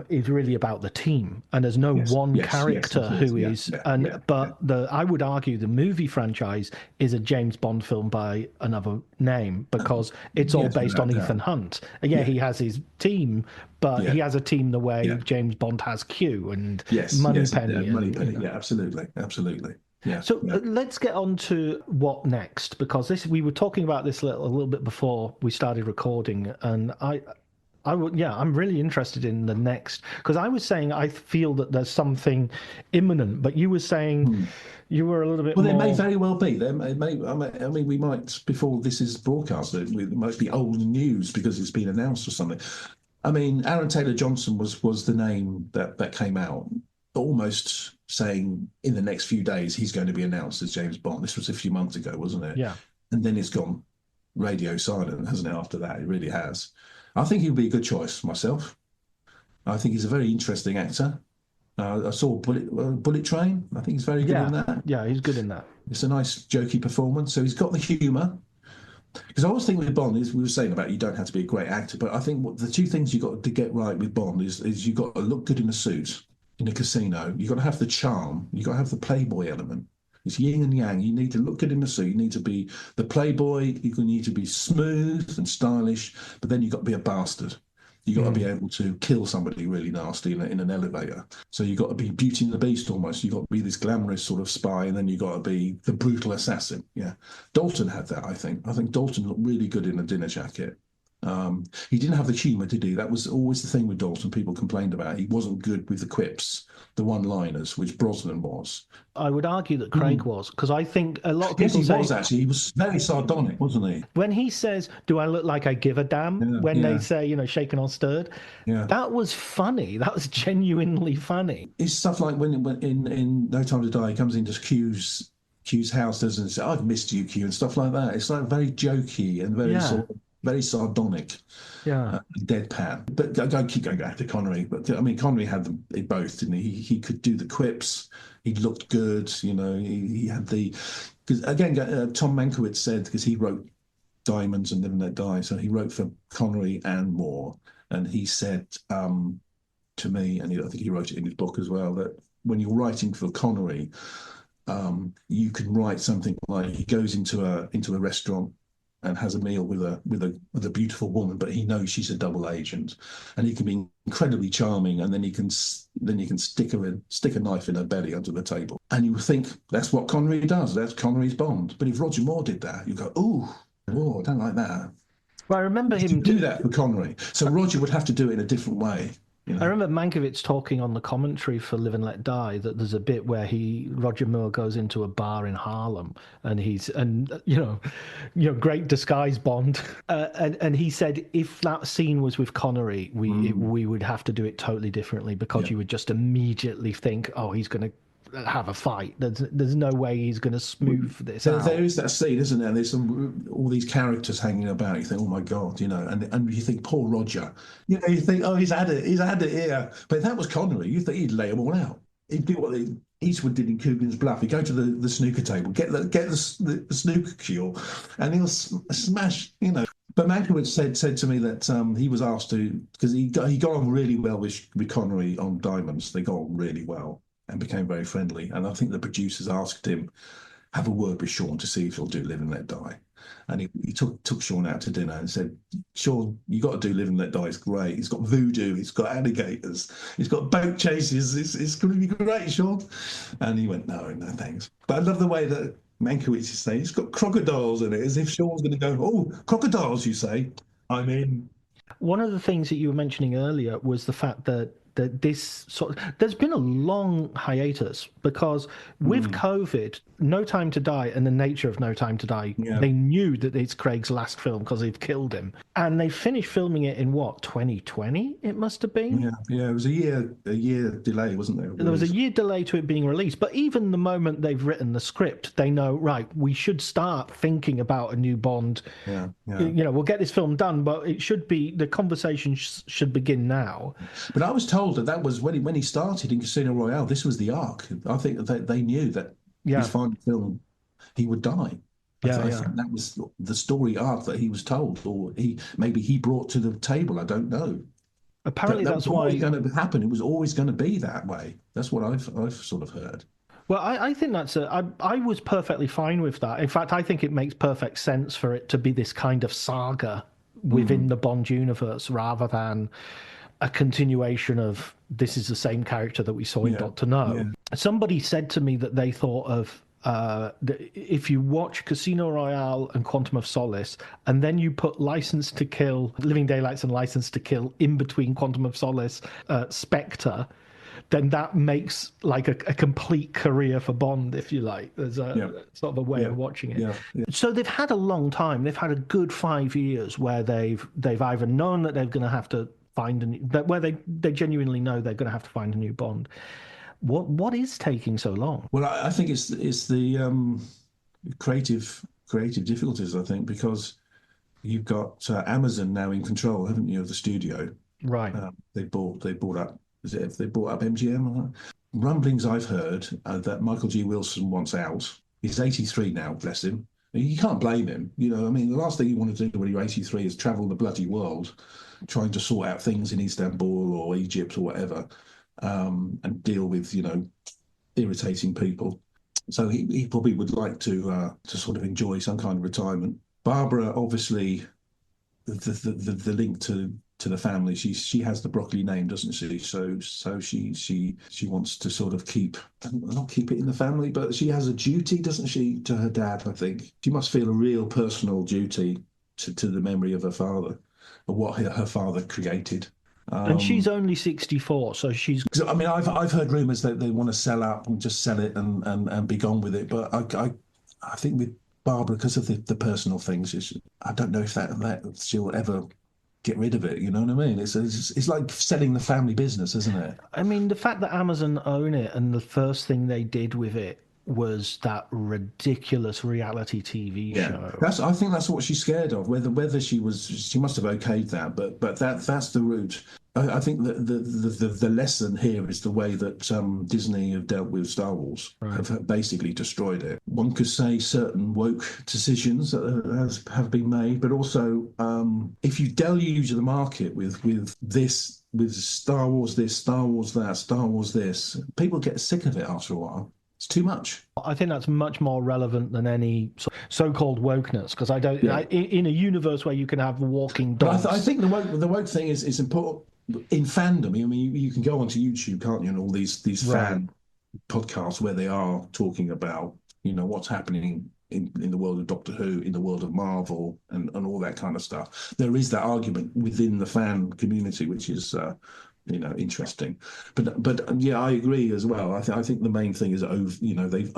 is really about the team. And there's no one character who is... I would argue the movie franchise is a James Bond film by another name, because it's all based on Ethan Hunt. He has his team, but he has a team the way James Bond has Q and Moneypenny. Moneypenny, absolutely. Yeah. So let's get on to what next, because we were talking about this a little bit before we started recording, and I'm really interested in the next, because I was saying I feel that there's something imminent, but you were saying you were a little bit Well, more. there may very well be. There may, I mean, we might, before this is broadcast, it might be old news because it's been announced or something. I mean, Aaron Taylor-Johnson was the name that came out, almost saying in the next few days he's going to be announced as James Bond. This was a few months ago, wasn't it? Yeah. And then it's gone radio silent, hasn't it, after that? It really has. I think he'd be a good choice myself. I think he's a very interesting actor. I saw Bullet Train. I think he's very good in that. Yeah, he's good in that. It's a nice, jokey performance. So he's got the humour. Because I always think with Bond, is we were saying about you don't have to be a great actor, but I think the two things you've got to get right with Bond is you've got to look good in a suit in a casino. You've got to have the charm. You've got to have the playboy element. It's yin and yang. You need to look good in a suit. You need to be the playboy. You need to be smooth and stylish, but then you've got to be a bastard. You've got to be able to kill somebody really nasty in an elevator. So you've got to be Beauty and the Beast almost. You've got to be this glamorous sort of spy, and then you've got to be the brutal assassin. Yeah. Dalton had that, I think. I think Dalton looked really good in a dinner jacket. He didn't have the humour, did he? That was always the thing with Dalton people complained about. He wasn't good with the quips, the one-liners, which Brosnan was. I would argue that Craig was, because I think a lot of people yes, he was actually. He was very sardonic, wasn't he? When he says, "Do I look like I give a damn?" When they say, shaken or stirred, that was funny. That was genuinely funny. It's stuff like when in No Time to Die, he comes into Q's house, doesn't he? Say, "I've missed you, Q," and stuff like that. It's like very jokey and very sort of very sardonic, deadpan. But I keep going back to Connery. But I mean, Connery had them both, didn't he? He could do the quips. He looked good. He had the. Because again, Tom Mankiewicz said, because he wrote Diamonds and Live and Let Die, so he wrote for Connery and Moore, and he said to me, and I think he wrote it in his book as well, that when you're writing for Connery, you can write something like he goes into a restaurant and has a meal with a beautiful woman, but he knows she's a double agent, and he can be incredibly charming, and then you can stick a knife in her belly under the table, and you would think that's what Connery does. That's Connery's Bond. But if Roger Moore did that, you go, oh, I don't like that. Well, I remember him do that for Connery, so Roger would have to do it in a different way. I remember Mankiewicz talking on the commentary for Live and Let Die that there's a bit where Roger Moore goes into a bar in Harlem and great disguise Bond, and he said if that scene was with Connery, we would have to do it totally differently, because you would just immediately think, oh, he's going to have a fight. There's no way he's going to smooth this out. There is that scene, isn't there? There's all these characters hanging about. You think, oh my God, and you think, poor Roger. You think, oh, he's had it here. But if that was Connery, you think he'd lay them all out. He'd do what Eastwood did in Coogan's Bluff. He'd go to the snooker table, get the snooker cue, and he'll smash. But Mankiewicz said to me that he was asked to, because he got on really well with Connery on Diamonds. They got on really well and became very friendly. And I think the producers asked him, have a word with Sean to see if he'll do Live and Let Die. And he took Sean out to dinner and said, Sean, you got to do Live and Let Die. It's great. It's got voodoo. It's got alligators. It's got boat chases. It's going to be great, Sean. And he went, no, thanks. But I love the way that Mankiewicz is saying, it's got crocodiles in it, as if Sean's going to go, oh, crocodiles, you say? I'm in. One of the things that you were mentioning earlier was the fact that there's been a long hiatus, because with COVID, No Time to Die and the nature of No Time to Die, they knew that it's Craig's last film because they've killed him, and they finished filming it in 2020 it must have been. It was a year delay, wasn't there? There was a year delay to it being released, but even the moment they've written the script, they know, right, we should start thinking about a new Bond. We'll get this film done, but it should be, the conversation should begin now. But I was told that was when he started in Casino Royale. This was the arc. I think that they knew that his final film, he would die. I think that was the story arc that he was told, or he brought to the table. I don't know. Apparently, that's why it's going to happen. It was always going to be that way. That's what I've sort of heard. Well, I think I was perfectly fine with that. In fact, I think it makes perfect sense for it to be this kind of saga within the Bond universe, rather than a continuation of this is the same character that we saw in Dr. No. Somebody said to me that they thought of if you watch Casino Royale and Quantum of Solace, and then you put License to Kill, Living Daylights and License to Kill in between Quantum of Solace, Spectre, then that makes like a complete career for Bond, if you like. There's a sort of a way of watching it. So they've had a long time. They've had a good 5 years where they've either known that they're going to have to find where they genuinely know they're going to have to find a new Bond. What is taking so long? Well, I think it's the creative difficulties. I think because you've got Amazon now in control, haven't you, of the studio? Right. They bought up. They bought up MGM? Rumblings I've heard that Michael G. Wilson wants out. He's 83 now, bless him. You can't blame him. You know, I mean, the last thing you want to do when you're 83 is travel the bloody world, trying to sort out things in Istanbul or Egypt or whatever. And deal with, irritating people. So he probably would like to sort of enjoy some kind of retirement. Barbara, obviously, the link to the family. She has the broccoli name, doesn't she? So she wants to sort of not keep it in the family, but she has a duty, doesn't she, to her dad? I think she must feel a real personal duty to the memory of her father, of what her father created. And she's only 64, so she's... I mean, I've heard rumours that they want to sell up and just sell it and be gone with it. But I think with Barbara, because of the personal things, I don't know if that she'll ever get rid of it. You know what I mean? It's like selling the family business, isn't it? I mean, the fact that Amazon own it and the first thing they did with it was that ridiculous reality TV show. I think that's what she's scared of. Whether she must have okayed that, but that's the route. I think that the lesson here is the way that Disney have dealt with Star Wars, have basically destroyed it. One could say certain woke decisions have been made, but also if you deluge the market with this, with Star Wars this, Star Wars that, Star Wars this, people get sick of it after a while. It's too much. I think that's much more relevant than any so-called wokeness, because I don't. Yeah. In a universe where you can have walking dogs, I think the woke thing is important in fandom. I mean, you can go onto YouTube, can't you, and all these fan podcasts where they are talking about what's happening in the world of Doctor Who, in the world of Marvel, and all that kind of stuff. There is that argument within the fan community, which is. Interesting, but yeah, I agree as well. I think the main thing is they've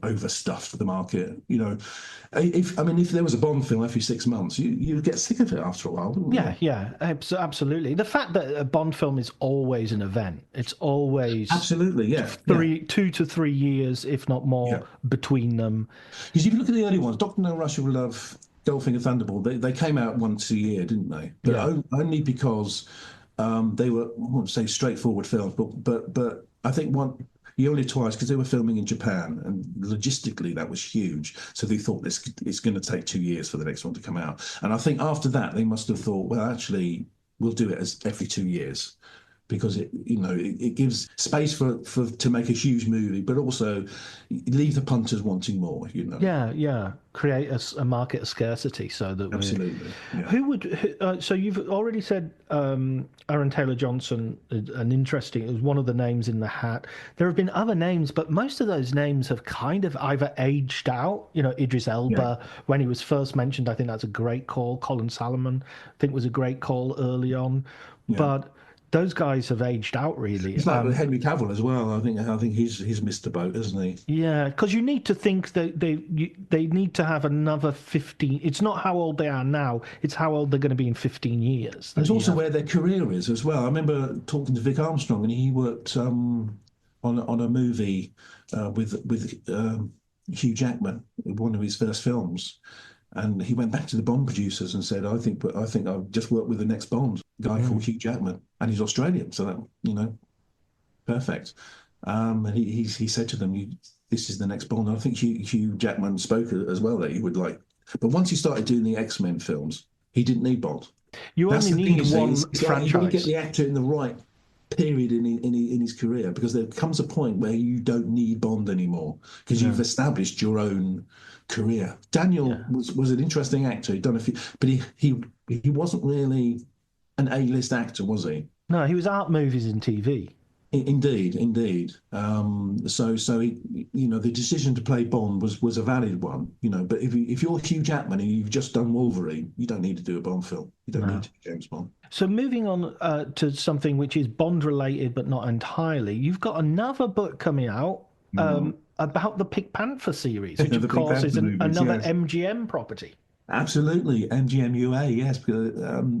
overstuffed the market. If there was a Bond film every 6 months, you'd get sick of it after a while. Wouldn't you? Yeah, absolutely. The fact that a Bond film is always an event, it's always 2 to 3 years, if not more, between them. Because if you look at the early ones, Doctor No Rush Will Love, Goldfinger Thunderball, they came out once a year, didn't they? But only because. They were, I won't say straightforward films, but I think only twice, because they were filming in Japan, and logistically that was huge. So they thought it's going to take 2 years for the next one to come out. And I think after that they must have thought, well, actually, we'll do it as every 2 years, because it gives space to make a huge movie, but also leave the punters wanting more. Yeah. Create a market of scarcity, so that absolutely. Who would? So you've already said Aaron Taylor-Johnson, it was one of the names in the hat. There have been other names, but most of those names have kind of either aged out. Idris Elba, when he was first mentioned, I think that's a great call. Colin Salmon, I think, was a great call early on, but. Those guys have aged out, really. It's like Henry Cavill as well. I think he's missed the boat, hasn't he? Yeah, because you need to think that they need to have another 15. It's not how old they are now; it's how old they're going to be in 15 years. It's also where their career is as well. I remember talking to Vic Armstrong, and he worked on a movie with Hugh Jackman, one of his first films. And he went back to the Bond producers and said, I think I'll just work with the next Bond guy called Hugh Jackman. And he's Australian, so that, perfect. And he said to them, this is the next Bond. And I think Hugh Jackman spoke as well that he would like. But once he started doing the X-Men films, he didn't need Bond. You only need one franchise. You've got to get the actor in the right period in his career, because there comes a point where you don't need Bond anymore, because you've established your own career. Daniel was an interesting actor. He'd done a few, but he wasn't really an A-list actor, was he? No, he was art movies and TV. Indeed. The decision to play Bond was a valid one, But if you're Hugh Jackman and you've just done Wolverine, you don't need to do a Bond film. You don't need to do James Bond. So moving on to something which is Bond related, but not entirely, you've got another book coming out about the Pink Panther series, which of course is another MGM property. Absolutely, MGMUA, yes. Because,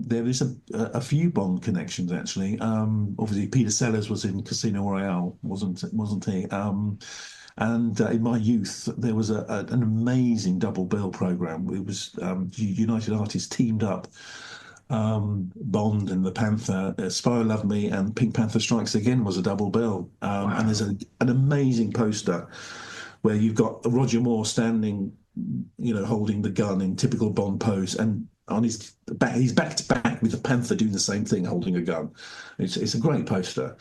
there is a few Bond connections actually. Obviously, Peter Sellers was in Casino Royale, wasn't he? And in my youth, there was an amazing double bill program. It was United Artists teamed up. Bond and the Panther, Spy Who Loved Me, and Pink Panther Strikes Again was a double bill. And there's an amazing poster where you've got Roger Moore standing, holding the gun in typical Bond pose, and on his back, he's back to back with the Panther doing the same thing, holding a gun. It's a great poster.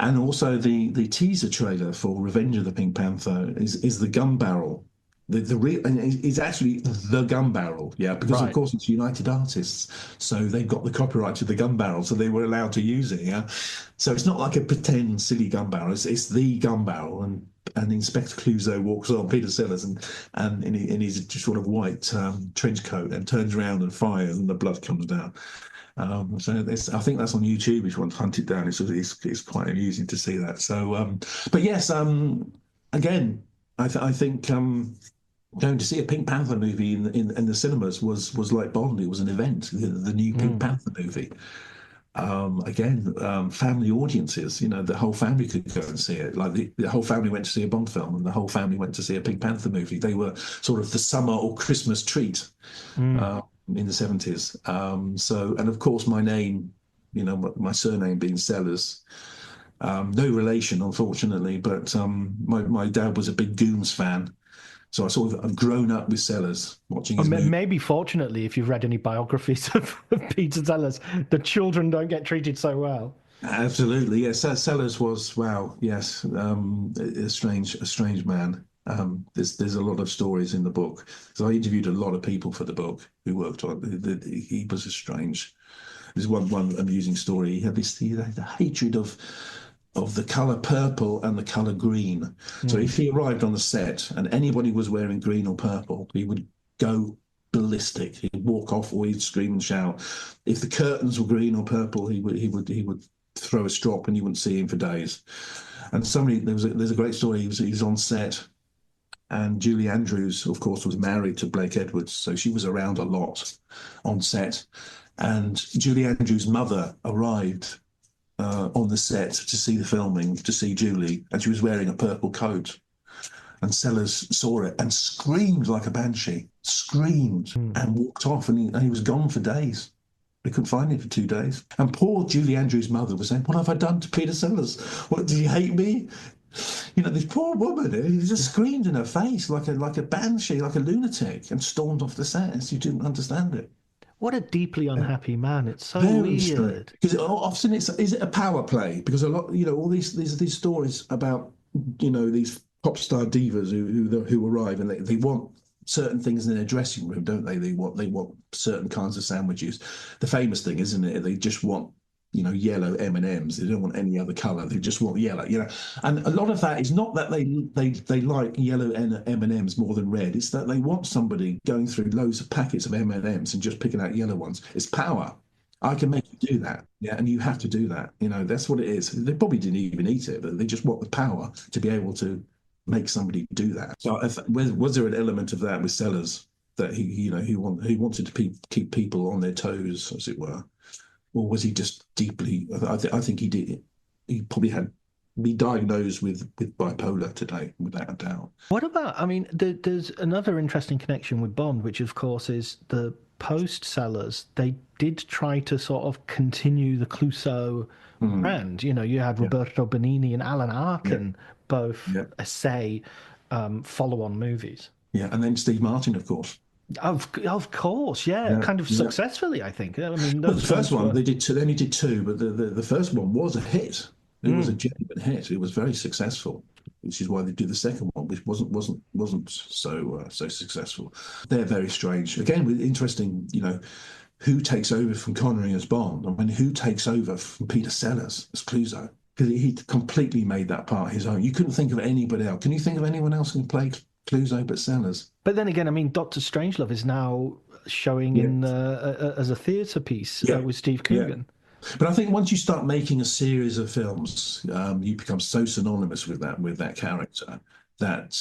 And also the teaser trailer for Revenge of the Pink Panther is the gun barrel. The real, and it's actually the gun barrel, because of course it's United Artists, so they've got the copyright to the gun barrel, so they were allowed to use it, So it's not like a pretend silly gun barrel; it's the gun barrel, and Inspector Clouseau walks on, Peter Sellers, and in his sort of white trench coat, and turns around and fires, and the blood comes down. So I think that's on YouTube. If you want to hunt it down, it's quite amusing to see that. So, but yes, again, I think. Going to see a Pink Panther movie in the cinemas was like Bond. It was an event. The new Pink Panther movie. Family audiences. The whole family could go and see it. Like the whole family went to see a Bond film, and the whole family went to see a Pink Panther movie. They were sort of the summer or Christmas treat in the 70s. And of course my name, my surname being Sellers. No relation, unfortunately, but my dad was a big Goons fan. So I've grown up with Sellers, watching his movies. Maybe fortunately, if you've read any biographies of Peter Sellers, the children don't get treated so well. Absolutely, yes. Sellers was, yes, a strange man. There's a lot of stories in the book. So I interviewed a lot of people for the book who worked on it. He was a strange. There's one amusing story. He had the hatred of the colour purple and the colour green. So if he arrived on the set and anybody was wearing green or purple, he would go ballistic. He'd walk off or he'd scream and shout. If the curtains were green or purple, he would throw a strop and you wouldn't see him for days. And there's a great story. He was on set, and Julie Andrews, of course, was married to Blake Edwards, so she was around a lot on set. And Julie Andrews' mother arrived on the set to see the filming, to see Julie, and she was wearing a purple coat. And Sellers saw it and screamed like a banshee, and walked off, and he was gone for days. They couldn't find him for 2 days. And poor Julie Andrews' mother was saying, "What have I done to Peter Sellers? What, did he hate me?" This poor woman, he just screamed in her face like a banshee, like a lunatic, and stormed off the set, and she didn't understand it. What a deeply unhappy man. It's so Very weird. strange. Because often is it a power play? Because a lot, all these stories about, these pop star divas who arrive and they want certain things in their dressing room, don't they? They want certain kinds of sandwiches. The famous thing, isn't it? They just want, yellow M&Ms. They don't want any other colour. They just want yellow, And a lot of that is not that they like yellow M&Ms more than red. It's that they want somebody going through loads of packets of M&Ms and just picking out yellow ones. It's power. I can make you do that, and you have to do that. That's what it is. They probably didn't even eat it, but they just want the power to be able to make somebody do that. So was there an element of that with Sellers, that he wanted to keep people on their toes, as it were? Or was he just deeply? I think he did. He probably had be diagnosed with bipolar today, without a doubt. What about? I mean, there's another interesting connection with Bond, which of course is the post-Sellers. They did try to sort of continue the Clouseau brand. You had Roberto Benigni and Alan Arkin both essay follow-on movies. Yeah, and then Steve Martin, of course. Of course, kind of successfully, I think. I mean, the first one they did two. They only did two, but the first one was a hit. It was a genuine hit. It was very successful, which is why they did the second one, which wasn't so successful. They're very strange. Again, interesting. Who takes over from Connery as Bond? I mean, who takes over from Peter Sellers as Clouseau? because he completely made that part his own. You couldn't think of anybody else. Can you think of anyone else who played Clouseau but Sellers? But then again, I mean, Doctor Strangelove is now showing in as a theatre piece with Steve Coogan. But I think once you start making a series of films, you become so synonymous with that character that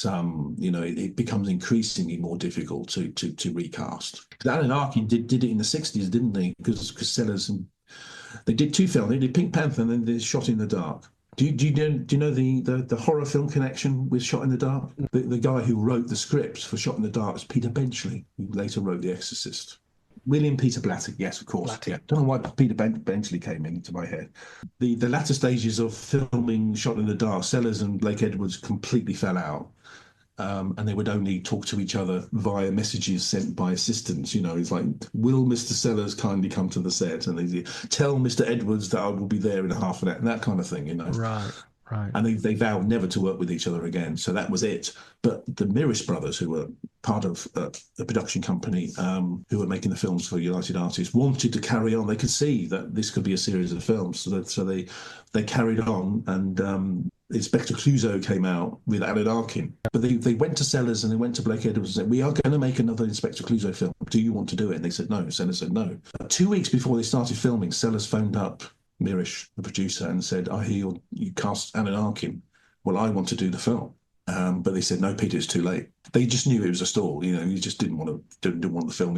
it becomes increasingly more difficult to recast. Alan Arkin did it in the 60s, didn't they? Because Sellers, they did 2 films. They did Pink Panther and then they Shot in the Dark. Do you know the horror film connection with Shot in the Dark? The guy who wrote the script for Shot in the Dark is Peter Benchley, who later wrote The Exorcist. William Peter Blatty, yes, of course. Yeah. Don't know why Peter Benchley came into my head. The latter stages of filming Shot in the Dark, Sellers and Blake Edwards completely fell out. And they would only talk to each other via messages sent by assistants. It's like, will Mr. Sellers kindly come to the set? And they tell Mr. Edwards that I will be there in half an hour, and that kind of thing, Right. And they vowed never to work with each other again. So that was it. But the Mirisch brothers, who were part of the production company who were making the films for United Artists, wanted to carry on. They could see that this could be a series of films. So they carried on, and Inspector Clouseau came out with Alan Arkin. But they went to Sellers and they went to Blake Edwards and said, we are going to make another Inspector Clouseau film. Do you want to do it? And they said no. Sellers said no. 2 weeks before they started filming, Sellers phoned up Mirisch, the producer, and said, I hear you cast Alan Arkin. Well, I want to do the film. But they said, no, Peter, it's too late. They just knew it was a stall. He just didn't want the film.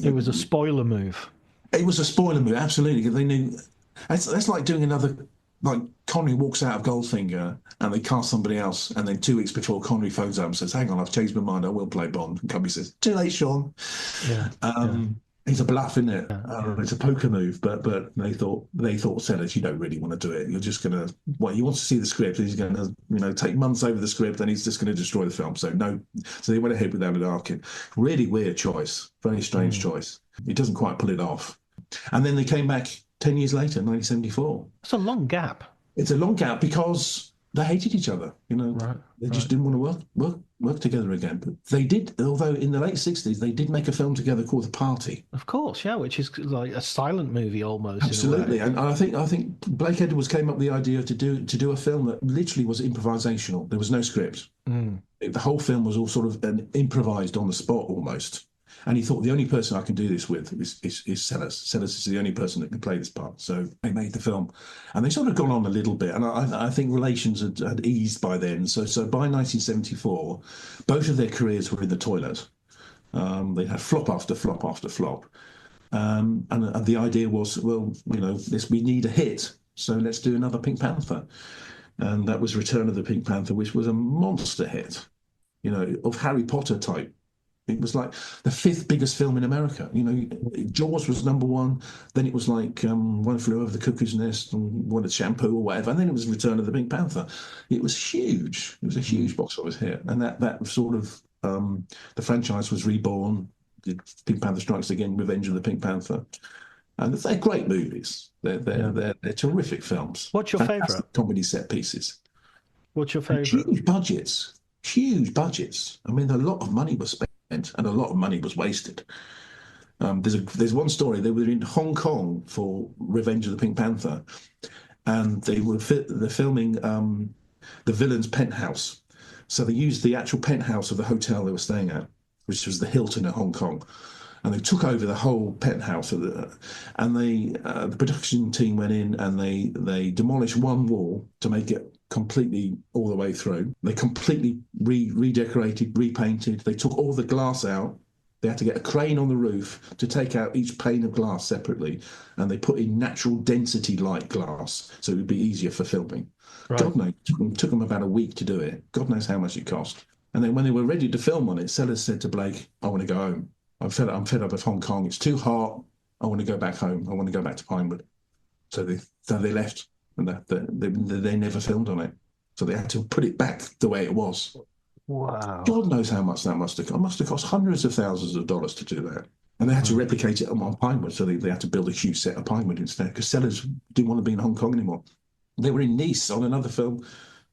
It was a spoiler move. It was a spoiler move, absolutely. They knew. That's like doing another, like Connery walks out of Goldfinger and they cast somebody else, and then 2 weeks before Connery phones up and says, hang on, I've changed my mind, I will play Bond. And Connery says, too late, Sean. Yeah. It's a bluff, isn't it? Yeah. It's a poker move, but they thought Sellers, you don't really want to do it. You're just gonna he wants to see the script. He's going to take months over the script, and he's just going to destroy the film. So no, so they went ahead with Alan Arkin. Really weird choice, very strange choice. It doesn't quite pull it off. And then they came back 10 years later, 1974. It's a long gap. It's a long gap because they hated each other. They just didn't want to work together again. But they did, although in the late 60s, they did make a film together called The Party. Of course, yeah, which is like a silent movie almost. Absolutely, and I think Blake Edwards came up with the idea to do a film that literally was improvisational. There was no script. The whole film was all sort of improvised on the spot almost. And he thought, the only person I can do this with is Sellers. Sellers is the only person that can play this part. So they made the film. And they sort of gone on a little bit. And I think relations had eased by then. So by 1974, both of their careers were in the toilet. They had flop after flop after flop. And the idea was, well, we need a hit. So let's do another Pink Panther. And that was Return of the Pink Panther, which was a monster hit, of Harry Potter type. It was like the 5th biggest film in America. Jaws was number 1. Then it was like One Flew Over the Cuckoo's Nest and Wanted Shampoo or whatever. And then it was Return of the Pink Panther. It was huge. It was a huge box office hit. And that sort of, the franchise was reborn. Did Pink Panther Strikes Again, Revenge of the Pink Panther. And they're great movies. They're terrific films. What's your favourite? Comedy set pieces. What's your favourite? Huge budgets. I mean, a lot of money was spent. And a lot of money was wasted. There's one story. They were in Hong Kong for Revenge of the Pink Panther, and they're filming the villain's penthouse. So they used the actual penthouse of the hotel they were staying at, which was the Hilton in Hong Kong, and they took over the whole penthouse and the production team went in and they demolished one wall to make it completely all the way through. They completely redecorated, repainted. They took all the glass out. They had to get a crane on the roof to take out each pane of glass separately, and they put in natural density light glass so it would be easier for filming. Right. God knows, it took them about a week to do it. God knows how much it cost. And then when they were ready to film on it, Sellers said to Blake, I want to go home. I'm fed up of Hong Kong. It's too hot. I want to go back home. I want to go back to Pinewood. So they left, and they never filmed on it. So they had to put it back the way it was. Wow. God knows how much that must have cost. It must have cost hundreds of thousands of dollars to do that. And they had to replicate it on Pinewood. So they had to build a huge set of Pinewood instead, because Sellers didn't want to be in Hong Kong anymore. They were in Nice on another film,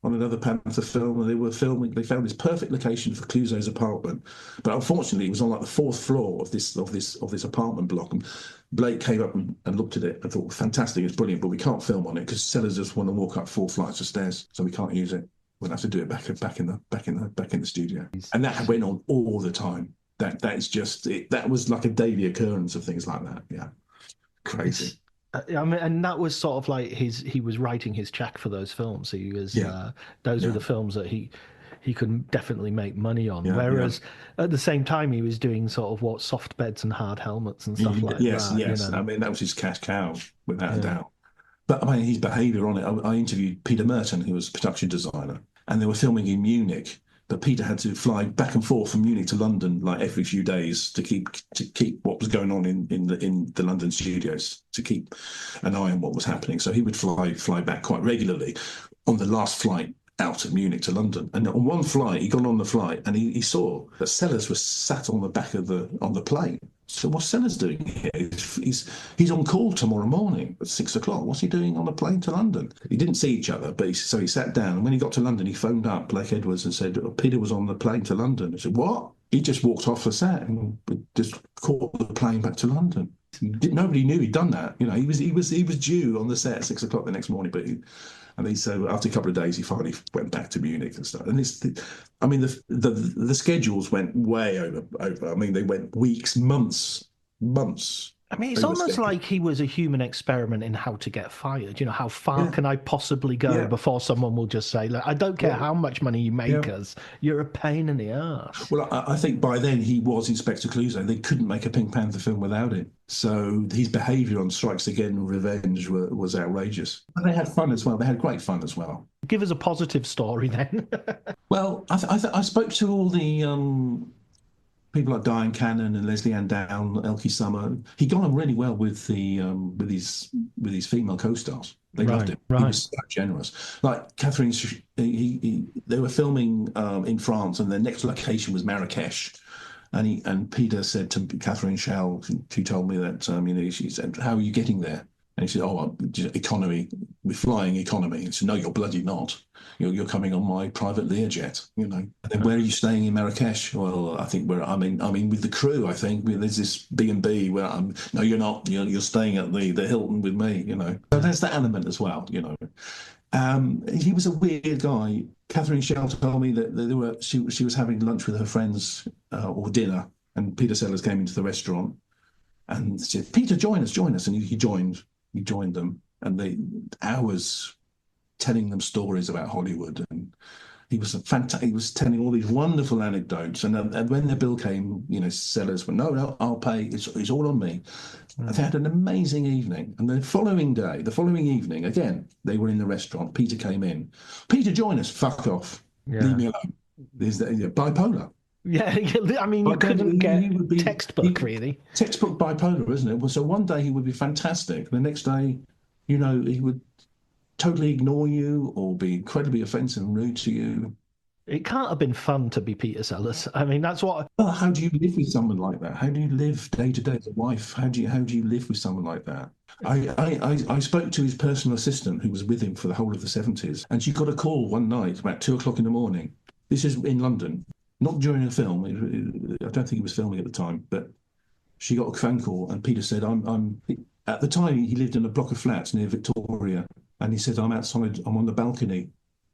on another Panther film, and they were filming. They found this perfect location for Clouseau's apartment, but unfortunately, it was on like the fourth floor of this apartment block. And Blake came up and looked at it and thought, "Fantastic, it's brilliant, but we can't film on it because sellers just want to walk up 4 flights of stairs, so we can't use it. We'll have to do it back in the studio." And that went on all the time. That is just it. That was like a daily occurrence of things like that. Yeah, crazy. I mean, and that was sort of like he was writing his check for those films. He was those were the films that he could definitely make money on. Whereas at the same time, he was doing sort of soft beds and hard helmets and stuff like that. Yes. You know? I mean, that was his cash cow, without a doubt. But I mean, his behaviour on it. I interviewed Peter Merton, who was production designer, and they were filming in Munich. But Peter had to fly back and forth from Munich to London like every few days to keep what was going on in the London studios, to keep an eye on what was happening. So he would fly back quite regularly on the last flight out of Munich to London. And on one flight, he got on the flight and he saw that Sellers was sat on the back of the plane. So what's Sellers doing here? He's on call tomorrow morning at 6 o'clock. What's he doing on a plane to London? He didn't see each other, but so he sat down. And when he got to London, he phoned up Blake Edwards and said, Peter was on the plane to London. I said, what? He just walked off the set and just caught the plane back to London. Nobody knew he'd done that. You know, he was due on the set at 6 o'clock the next morning, but so after a couple of days, he finally went back to Munich and stuff. And the schedules went way over. I mean, they went weeks, months. I mean, it's almost like he was a human experiment in how to get fired. You know, how far can I possibly go before someone will just say, look, I don't care how much money you make us, you're a pain in the arse. Well, I think by then he was Inspector Clouseau. They couldn't make a Pink Panther film without it. So his behaviour on Strikes Again and Revenge was outrageous. And they had fun as well. They had great fun as well. Give us a positive story then. Well, I spoke to all the people like Diane Cannon and Leslie Ann Down, Elkie Summer. He got on really well with his female co-stars. They loved him. He was so generous. Like Catherine, they were filming in France, and their next location was Marrakesh. And Peter said to Catherine Schell, who told me that she said, "How are you getting there?" And he said, "Oh, economy. We're flying economy." He said, "No, you're bloody not. You're coming on my private Learjet, you know." And then where are you staying in Marrakesh? Well, I think I'm in with the crew. I think there's this B&B where no, you're not. You're staying at the Hilton with me, you know. So there's that element as well, you know. He was a weird guy. Catherine Schell told me that she was having lunch with her friends or dinner, and Peter Sellers came into the restaurant and said, "Peter, join us," and he joined. He joined them, and they hours telling them stories about Hollywood, and he was fantastic. He was telling all these wonderful anecdotes, and when the bill came, you know, Sellers went, "No, I'll pay. It's all on me." They had an amazing evening, and the following evening, again, they were in the restaurant. Peter came in. "Peter, join us." "Fuck off. Leave me alone." There's bipolar. Yeah, I mean, you couldn't get textbook, really. Textbook bipolar, isn't it? Well, so one day he would be fantastic. The next day, you know, he would totally ignore you or be incredibly offensive and rude to you. It can't have been fun to be Peter Sellers. I mean, that's what... Well, how do you live with someone like that? How do you live day to day as a wife? How do you live with someone like that? I spoke to his personal assistant who was with him for the whole of the 70s, and she got a call one night about 2 o'clock in the morning. This is in London. Not during a film. I don't think he was filming at the time, but she got a phone call, and Peter said, At the time, he lived in a block of flats near Victoria, and he said, "I'm outside. I'm on the balcony,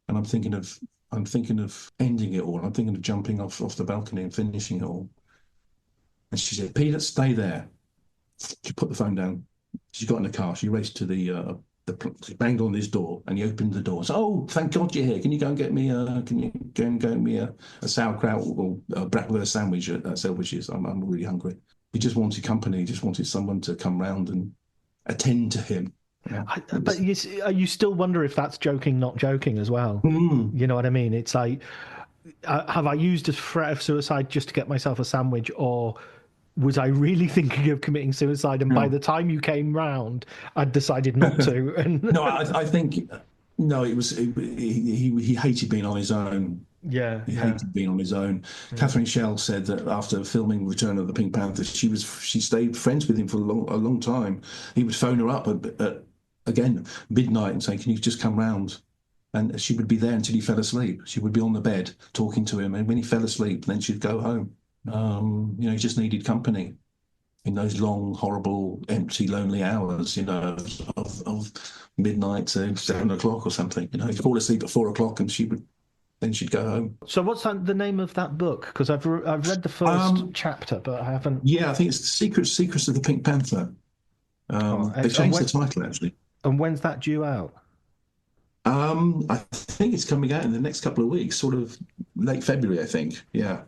and I'm thinking of ending it all. I'm thinking of jumping off the balcony and finishing it all." And she said, "Peter, stay there." She put the phone down. She got in the car. She raced to she banged on his door, and he opened the door. So, "Oh, thank God you're here. Can you go and get me a sauerkraut or a bratwurst sandwich at Selfridges? I'm really hungry." He just wanted company. He just wanted someone to come round and attend to him. Yeah. But you still wonder if that's joking, not joking as well. You know what I mean? It's like, have I used a threat of suicide just to get myself a sandwich, or was I really thinking of committing suicide? And by the time you came round, I'd decided not to. And no, I think no. It was he hated being on his own. Yeah, he hated being on his own. Catherine Schell said that after filming Return of the Pink Panther, she stayed friends with him for a long time. He would phone her up at again midnight and say, "Can you just come round and she would be there until he fell asleep. She would be on the bed talking to him, and when he fell asleep, then she'd go home. He just needed company in those long, horrible, empty, lonely hours, of midnight to 7 o'clock or something. He'd fall asleep at 4 o'clock, and then she'd go home. So what's the name of that book? Because I've read the first chapter, but I haven't. Yeah, I think it's the Secrets of the Pink Panther. They changed the title, actually. And when's that due out? I think it's coming out in the next couple of weeks, sort of late February, I think. Yeah.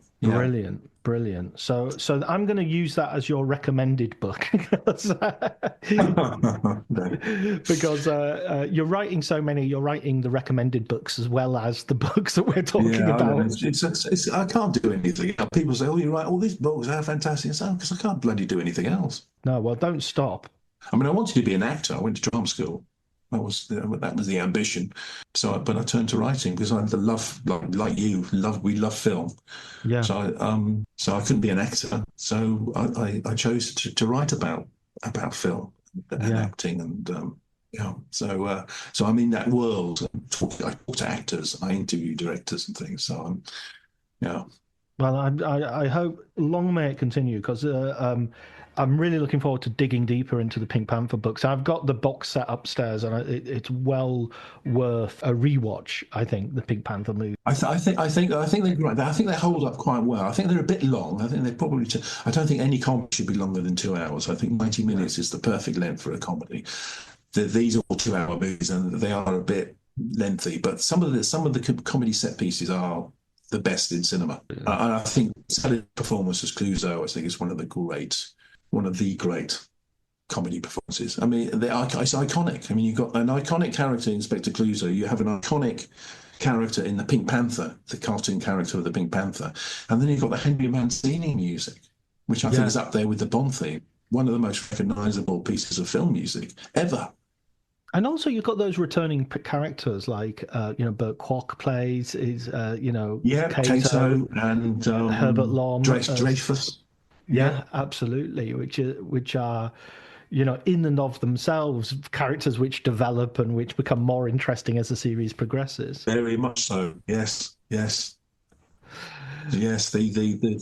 Brilliant. So I'm going to use that as your recommended book because you're writing so many. You're writing the recommended books as well as the books that we're talking about. I can't do anything. People say, "Oh, you write all these books. How fantastic!" Because I can't bloody do anything else. No, well, don't stop. I mean, I wanted to be an actor. I went to drama school. That was the ambition. But I turned to writing because I love, like you, we love film. Yeah. So I couldn't be an actor. So I chose to write about film and acting, and So I'm in that world. I talk to actors. I interview directors and things. So Well, I hope long may it continue because I'm really looking forward to digging deeper into the Pink Panther books. I've got the box set upstairs, and it's well worth a rewatch. I think the Pink Panther movie. I think they're great. I think they hold up quite well. I think they're a bit long. I think they probably. I don't think any comedy should be longer than 2 hours. I think 90 minutes is the perfect length for a comedy. These are all 2-hour movies, and they are a bit lengthy. But some of the comedy set pieces are the best in cinema. Yeah. I think Sally's performance as Clouseau, I think, is one of the great comedy performances. I mean, it's iconic. I mean, you've got an iconic character in Inspector Clouseau. You have an iconic character in the Pink Panther, the cartoon character of the Pink Panther. And then you've got the Henry Mancini music, which I think is up there with the Bond theme. One of the most recognisable pieces of film music ever. And also, you've got those returning characters like, Burt Kwok plays, Cato and Herbert Lom, Dreyfus. Yeah, absolutely. Which are, in and of themselves, characters which develop and which become more interesting as the series progresses. Very much so. Yes. The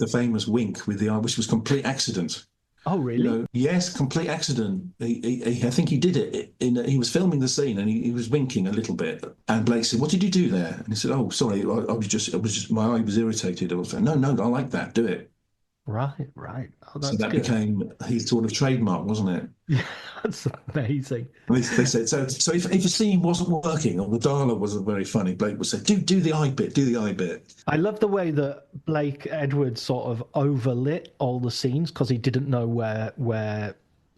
famous wink with the eye, which was complete accident. Oh, really? Yes, complete accident. I think he did it. He was filming the scene and he was winking a little bit. And Blake said, "What did you do there?" And he said, "Oh, sorry, my eye was irritated." I was like, "No, I like that. Do it." Right. Oh, that's so that good. became his sort of trademark, wasn't it? Yeah, that's amazing. They said so. If a scene wasn't working or the dialogue wasn't very funny, Blake would say, "Do the eye bit. Do the eye bit." I love the way that Blake Edwards sort of overlit all the scenes because he didn't know where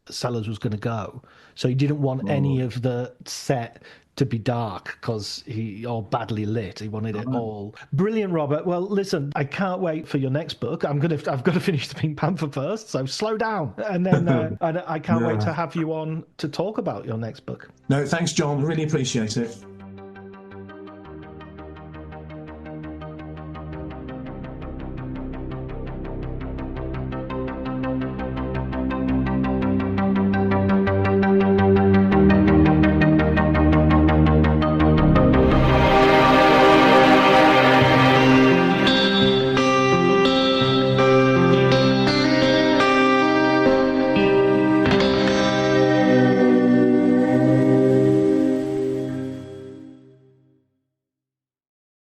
Sellers was going to go, so he didn't want any of the set to be dark because or badly lit. He wanted it all brilliant. Robert, well, listen, I can't wait for your next book. I've got to finish the Pink Panther first, so slow down, and then I can't wait to have you on to talk about your next book. No, thanks, John. Really appreciate it.